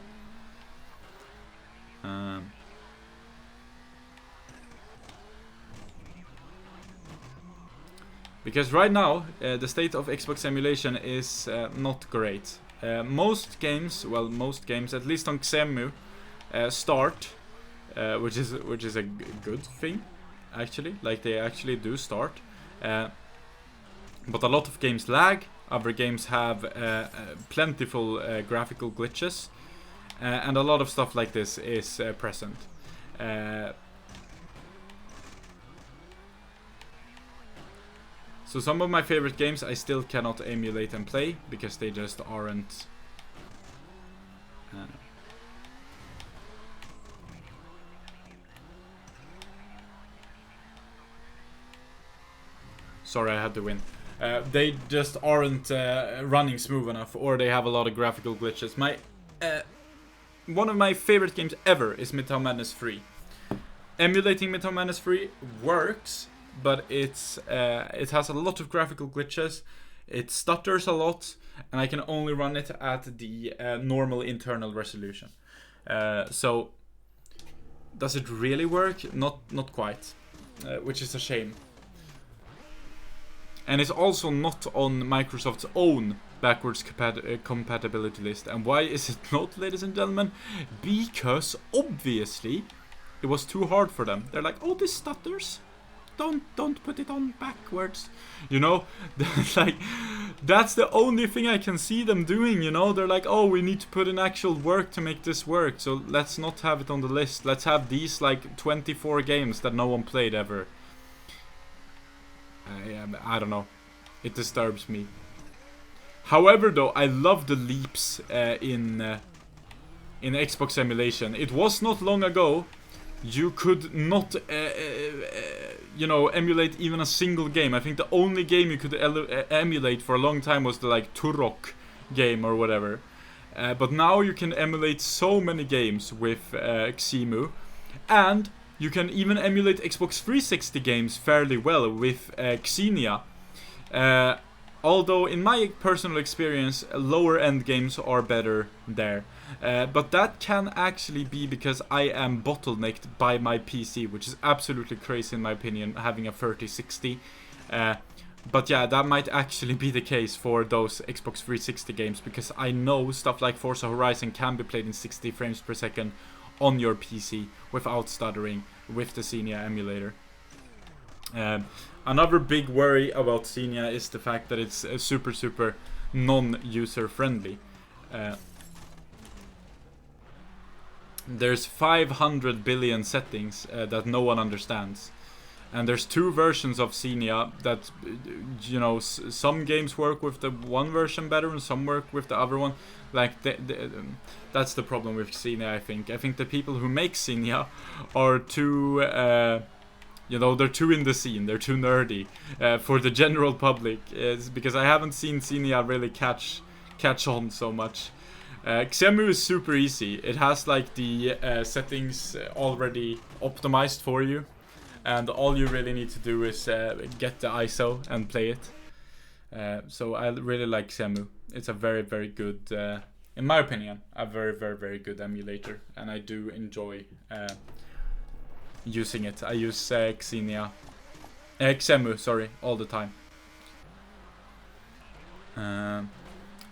Because right now, the state of Xbox emulation is not great. Most games, at least on xemu, start, which is a good thing, actually. Like, they actually do start. But a lot of games lag. Other games have plentiful graphical glitches, and a lot of stuff like this is present. So some of my favorite games I still cannot emulate and play because they just aren't. Sorry, I had to win. They just aren't running smooth enough, or they have a lot of graphical glitches. One of my favorite games ever is Midtown Madness 3. Emulating Midtown Madness 3 works, but it has a lot of graphical glitches. It stutters a lot, and I can only run it at the normal internal resolution. So, does it really work? Not quite, which is a shame. And it's also not on Microsoft's own backwards compatibility list. And why is it not, ladies and gentlemen? Because obviously it was too hard for them. They're like, oh, this stutters. don't put it on backwards. You know, like that's the only thing I can see them doing. You know, they're like, oh, we need to put in actual work to make this work, so let's not have it on the list. Let's have these like 24 games that no one played ever. I don't know. It disturbs me. However, though, I love the leaps in Xbox emulation. It was not long ago you could not, you know, emulate even a single game. I think the only game you could emulate for a long time was the like Turok game or whatever. But now you can emulate so many games with xemu, and you can even emulate Xbox 360 games fairly well with Xenia. Although in my personal experience, lower end games are better there. But that can actually be because I am bottlenecked by my PC, which is absolutely crazy in my opinion, having a 3060. But yeah, that might actually be the case for those Xbox 360 games, because I know stuff like Forza Horizon can be played in 60 frames per second on your PC without stuttering with the Xenia emulator. Another big worry about Xenia is the fact that it's super non-user friendly. There's 500 billion settings that no one understands, and there's two versions of Xenia that, you know, some games work with the one version better and some work with the other one. Like that's the problem with Xenia. I think the people who make Xenia are too you know, they're too in the scene, they're too nerdy for the general public. It's because I haven't seen Xenia really catch on so much. Xemu is super easy. It has like the settings already optimized for you, and all you really need to do is get the ISO and play it. So I really like Xemu. It's a very good, in my opinion, a very good emulator, and I do enjoy using it. I use Xemu, sorry, all the time.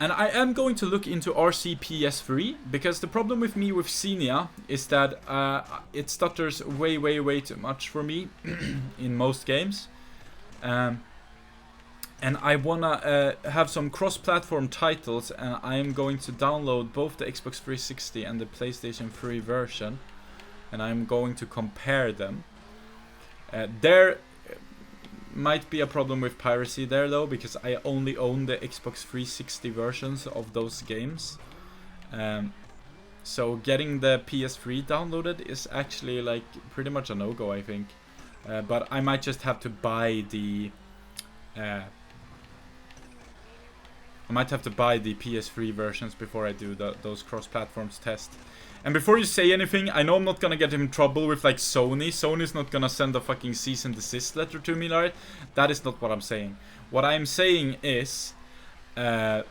And I am going to look into RCPS3, because the problem with me with Xenia is that it stutters way too much for me in most games. And I wanna have some cross-platform titles, and I am going to download both the Xbox 360 and the PlayStation 3 version, and I'm going to compare them. There might be a problem with piracy there though, because I only own the Xbox 360 versions of those games. So getting the PS3 downloaded is actually like pretty much a no-go, I think. But I might just have to buy the PS3 versions before I do those cross-platforms test. And before you say anything, I know I'm not gonna get in trouble with like Sony. Sony's not gonna send a fucking cease and desist letter to me, right? That is not what I'm saying. What I'm saying is, what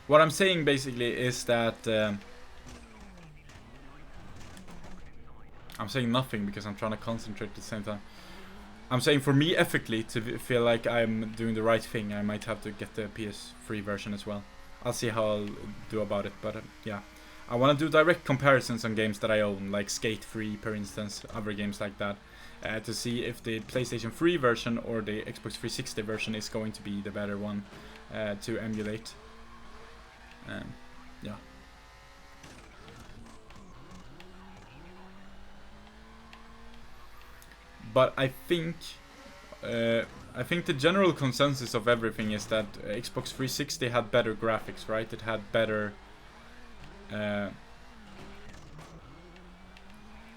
I'm saying basically is that I'm saying nothing because I'm trying to concentrate at the same time. I'm saying for me ethically, to feel like I'm doing the right thing, I might have to get the PS3 version as well. I'll see how I'll do about it, but yeah. I want to do direct comparisons on games that I own, like Skate 3, for instance, other games like that, to see if the PlayStation 3 version or the Xbox 360 version is going to be the better one to emulate. Yeah. But I think the general consensus of everything is that Xbox 360 had better graphics, right? It had better.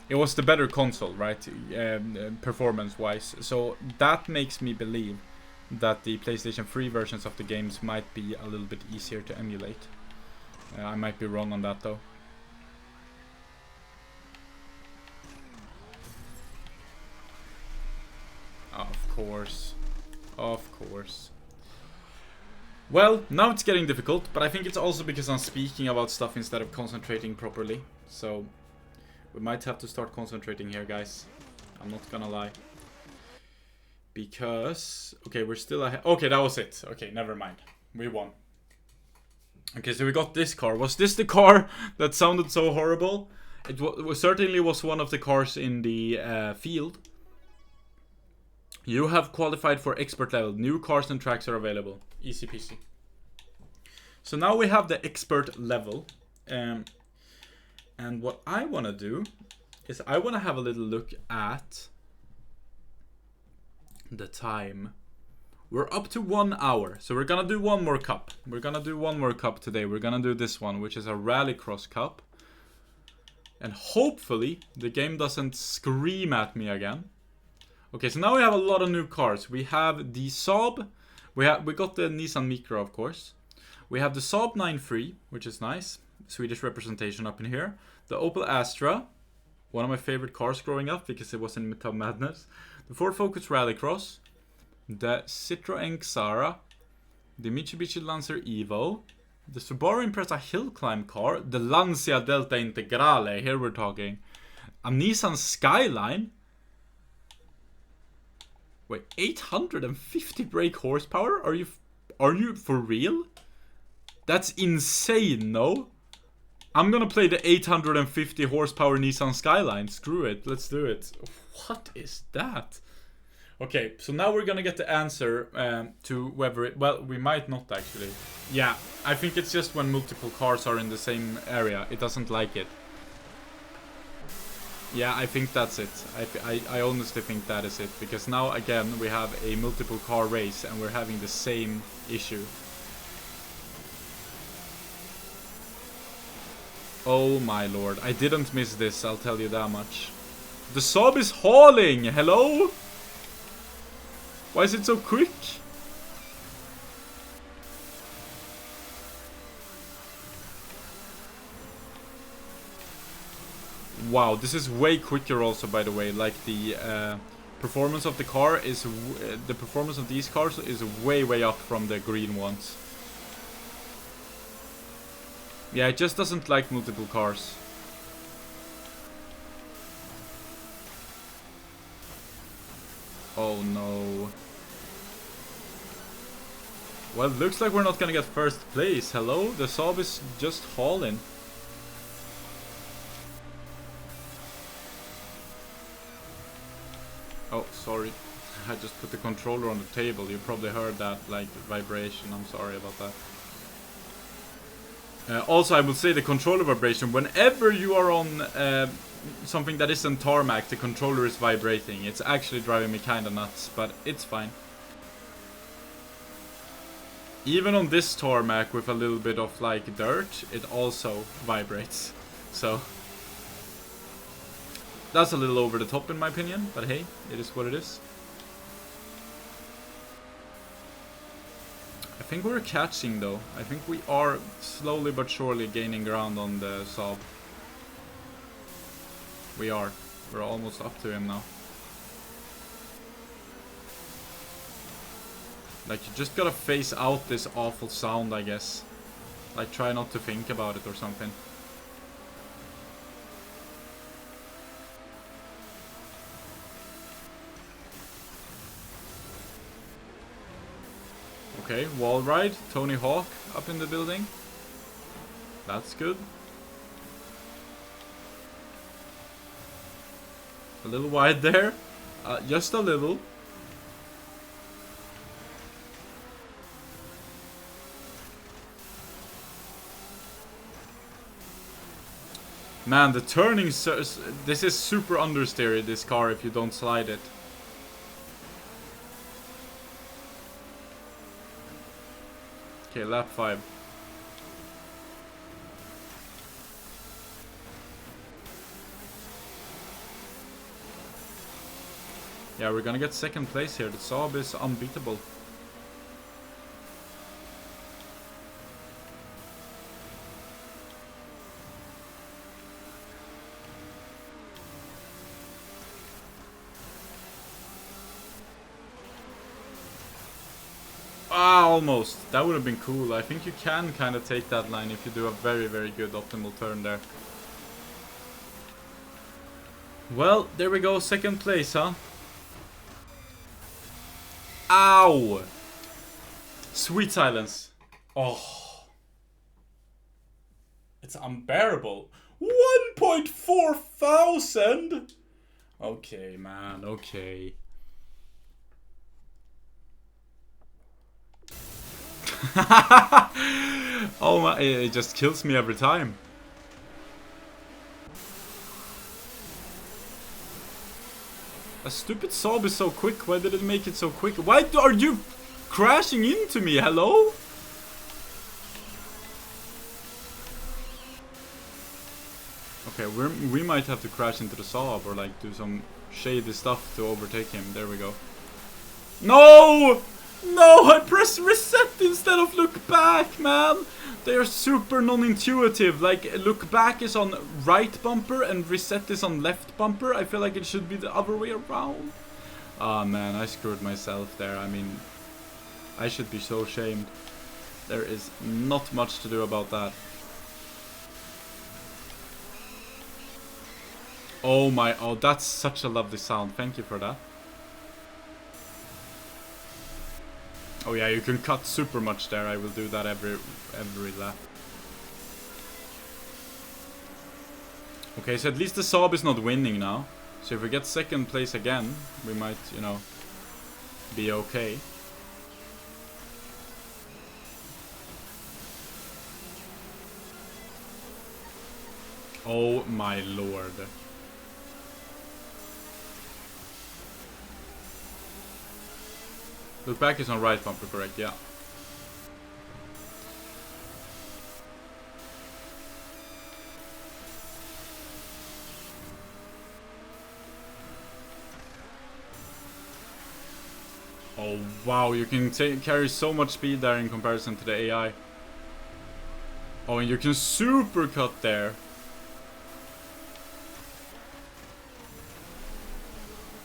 It was the better console, right? Performance-wise. So that makes me believe that the PlayStation 3 versions of the games might be a little bit easier to emulate. I might be wrong on that though. Of course. Well, now it's getting difficult, but I think it's also because I'm speaking about stuff instead of concentrating properly. So we might have to start concentrating here, guys. I'm not gonna lie. Because, okay, we're still ahead. Okay, that was it. Okay, never mind. We won. Okay, so we got this car. Was this the car that sounded so horrible? It certainly was one of the cars in the field. You have qualified for expert level. New cars and tracks are available. Easy peasy. So now we have the expert level. And what I want to do is I want to have a little look at the time. We're up to 1 hour. So we're going to do one more cup. We're going to do one more cup today. We're going to do this one, which is a Rallycross Cup. And hopefully the game doesn't scream at me again. Okay, so now we have a lot of new cars. We have the Saab. We got the Nissan Micra, of course. We have the Saab 9-3, which is nice. Swedish representation up in here. The Opel Astra. One of my favorite cars growing up because it was in Metal Madness. The Ford Focus Rallycross. The Citroën Xara. The Mitsubishi Lancer Evo. The Subaru Impreza Hill Climb car. The Lancia Delta Integrale. Here we're talking. A Nissan Skyline. Wait, 850 brake horsepower? Are you for real? That's insane, no? I'm gonna play the 850 horsepower Nissan Skyline. Screw it, let's do it. What is that? Okay, so now we're gonna get the answer to whether it... Well, we might not actually. Yeah, I think it's just when multiple cars are in the same area. It doesn't like it. Yeah, I think that's it. I honestly think that is it. Because now, again, we have a multiple car race and we're having the same issue. Oh my lord. I didn't miss this, I'll tell you that much. The Saab is hauling! Hello? Why is it so quick? Wow, this is way quicker also, by the way. Like the performance of the car is... the performance of these cars is way up from the green ones. Yeah, it just doesn't like multiple cars. Oh no. Well, it looks like we're not gonna get first place. Hello? The Saab is just hauling. Oh, sorry. I just put the controller on the table. You probably heard that, like, vibration. I'm sorry about that. Also, I will say the controller vibration. Whenever you are on something that isn't tarmac, the controller is vibrating. It's actually driving me kinda nuts, but it's fine. Even on this tarmac with a little bit of, like, dirt, it also vibrates. So... that's a little over the top in my opinion, but hey, it is what it is. I think we're catching though. I think we are slowly but surely gaining ground on the Saab. We are. We're almost up to him now. Like, you just gotta phase out this awful sound, I guess. Like, try not to think about it or something. Okay, wall ride, Tony Hawk up in the building. That's good. A little wide there. Just a little. Man, the turning... this is super understeery, this car, if you don't slide it. Okay, lap 5. Yeah, we're gonna get second place here. The Saab is unbeatable. Ah, almost. That would have been cool. I think you can kind of take that line if you do a very good optimal turn there. Well, there we go. Second place, huh? Ow! Sweet silence. Oh. It's unbearable. 1.4 thousand? Okay, man. Okay. Oh my, it just kills me every time. A stupid Saab is so quick. Why did it make it so quick? Why are you crashing into me? Hello? Okay, we might have to crash into the Saab or like do some shady stuff to overtake him. There we go. No! No! I pressed reset instead of look back, man! They are super non-intuitive. Like, look back is on right bumper and reset is on left bumper. I feel like it should be the other way around. Ah, man, I screwed myself there. I mean, I should be so ashamed. There is not much to do about that. Oh my, oh, that's such a lovely sound. Thank you for that. Oh yeah, you can cut super much there. I will do that every lap. Okay, so at least the Saab is not winning now. So if we get second place again, we might, you know, be okay. Oh my lord. Look back is on right bumper, correct, yeah. Oh wow, you can carry so much speed there in comparison to the AI. Oh, and you can super cut there.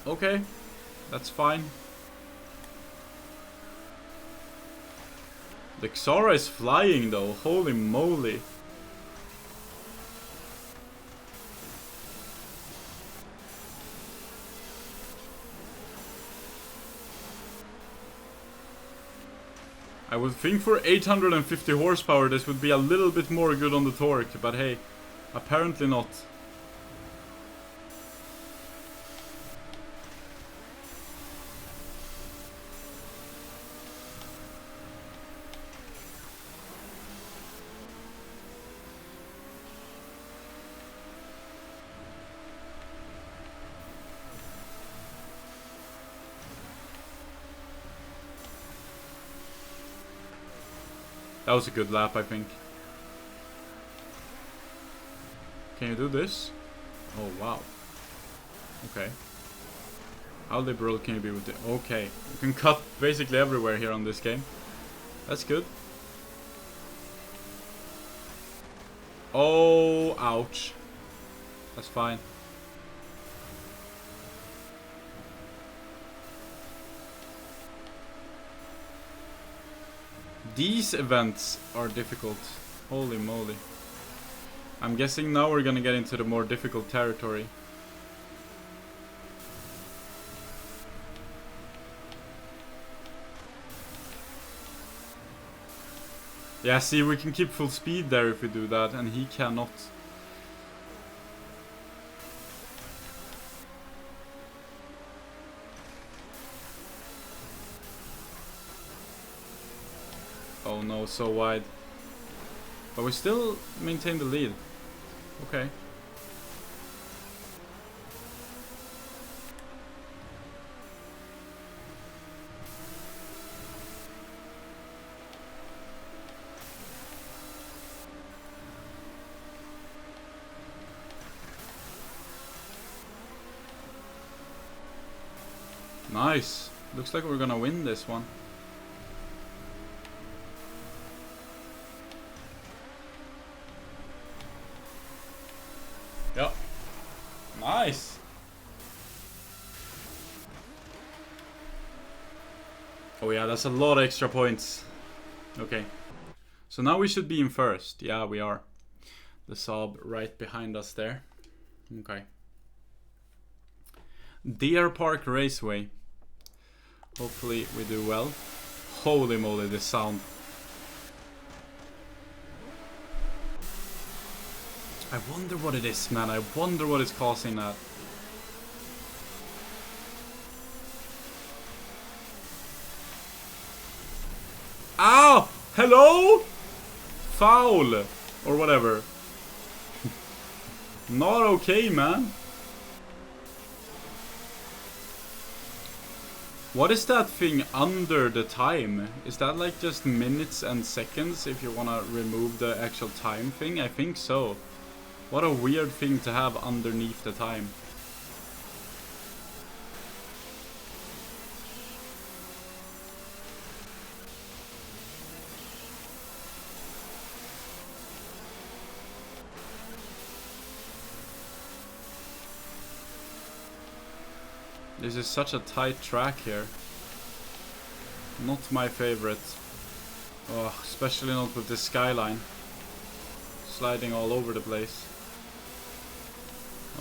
Okay, that's fine. The Xara is flying though, holy moly. I would think for 850 horsepower this would be a little bit more good on the torque, but hey, apparently not. That was a good lap, I think. Can you do this? Oh, wow. Okay. How liberal can you be with it? Okay. You can cut basically everywhere here on this game. That's good. Oh, ouch. That's fine. These events are difficult. Holy moly. I'm guessing now we're gonna get into the more difficult territory. Yeah, see, we can keep full speed there if we do that, and he cannot. Oh no, so wide. But we still maintain the lead. Okay. Nice. Looks like we're gonna win this one. Yep. Nice. Oh yeah, that's a lot of extra points. Okay. So now we should be in first. Yeah, we are. The Saab right behind us there. Okay. Deer Park Raceway. Hopefully we do well. Holy moly, this sound. I wonder what it is, man. I wonder what is causing that. Ow! Hello? Foul. Or whatever. Not okay, man. What is that thing under the time? Is that like just minutes and seconds if you want to remove the actual time thing? I think so. What a weird thing to have underneath the time. This is such a tight track here. Not my favorite. Oh, especially not with this skyline. Sliding all over the place.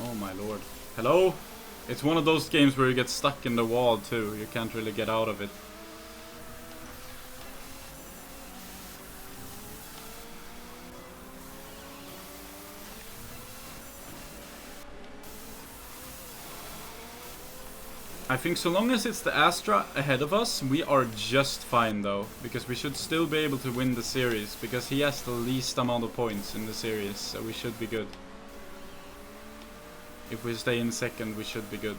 Oh my lord. Hello? It's one of those games where you get stuck in the wall too. You can't really get out of it. I think so long as it's the Astra ahead of us, we are just fine though. Because we should still be able to win the series. Because he has the least amount of points in the series, so we should be good. If we stay in second, we should be good.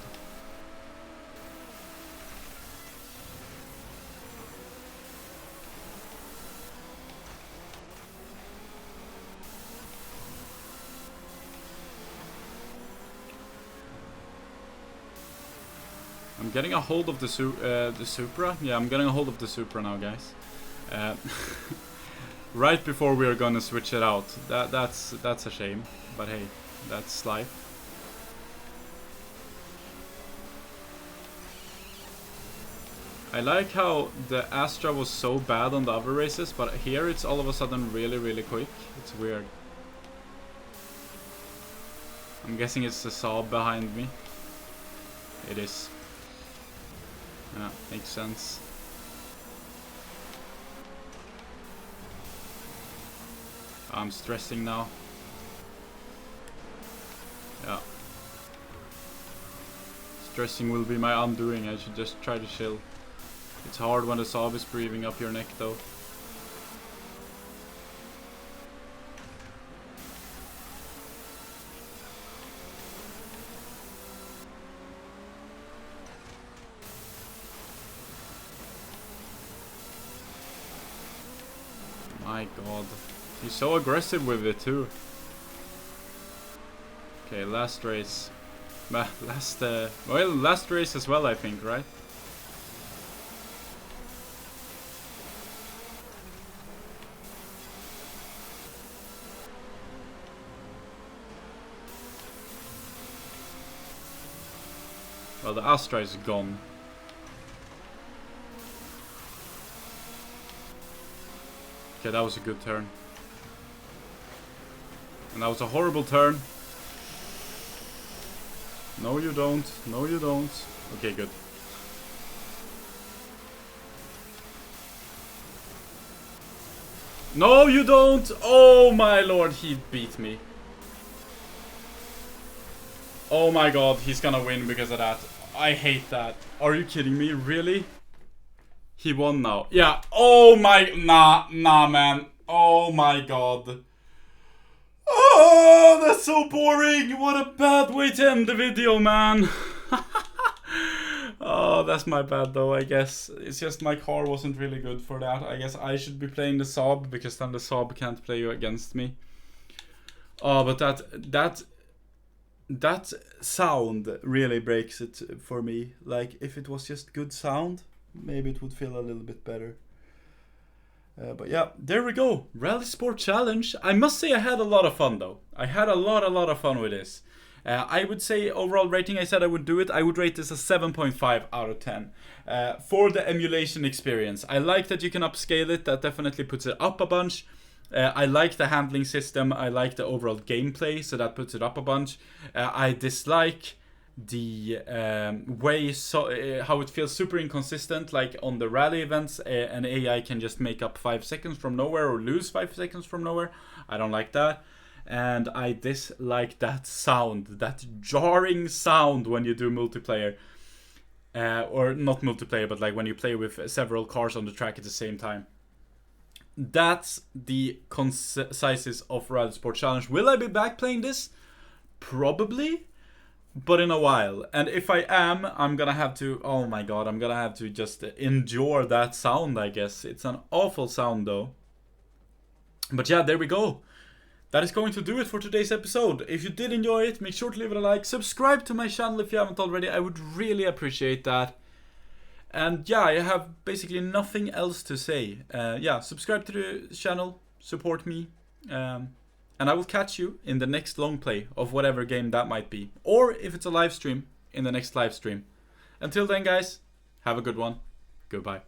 I'm getting a hold of the Supra. Yeah, I'm getting a hold of the Supra now, guys. Right before we are gonna switch it out. That's a shame, but hey, that's life. I like how the Astra was so bad on the other races, but here it's all of a sudden really, really quick. It's weird. I'm guessing it's the Saab behind me. It is. Yeah, makes sense. I'm stressing now. Yeah. Stressing will be my undoing. I should just try to chill. It's hard when the Saab is breathing up your neck though. My god. He's so aggressive with it too. Okay, last race. Last race as well, I think, right? Well, the Astra is gone. Okay, that was a good turn. And that was a horrible turn. No, you don't. No, you don't. Okay, good. No, you don't! Oh my lord, he beat me. Oh my god, he's gonna win because of that. I hate that. Are you kidding me? Really? He won now. Yeah. Oh my... Nah, man. Oh my god. Oh, that's so boring. What a bad way to end the video, man. Oh, that's my bad though, I guess. It's just my car wasn't really good for that. I guess I should be playing the Saab because then the Saab can't play you against me. Oh, but that sound really breaks it for me. Like, if it was just good sound, maybe it would feel a little bit better. But yeah, there we go. RalliSport Challenge. I must say I had a lot of fun though. I had a lot of fun with this. I would say overall rating, I said I would do it. I would rate this a 7.5 out of 10. For the emulation experience. I like that you can upscale it. That definitely puts it up a bunch. I like the handling system. I like the overall gameplay, so that puts it up a bunch. I dislike the way how it feels super inconsistent. Like on the rally events, an AI can just make up 5 seconds from nowhere or lose 5 seconds from nowhere. I don't like that. And I dislike that sound, that jarring sound when you do multiplayer. Or not multiplayer, but like when you play with several cars on the track at the same time. that's the concises of RalliSport Challenge. Will I be back playing this? Probably, but in a while. And if I am, I'm gonna have to, oh my god, I'm gonna have to just endure that sound, I guess. It's an awful sound though. But yeah, there we go. That is going to do it for today's episode. If you did enjoy it, make sure to leave it a like. Subscribe to my channel if you haven't already. I would really appreciate that. And yeah, I have basically nothing else to say. Yeah, subscribe to the channel, support me. And I will catch you in the next long play of whatever game that might be. Or if it's a live stream, in the next live stream. Until then, guys, have a good one. Goodbye.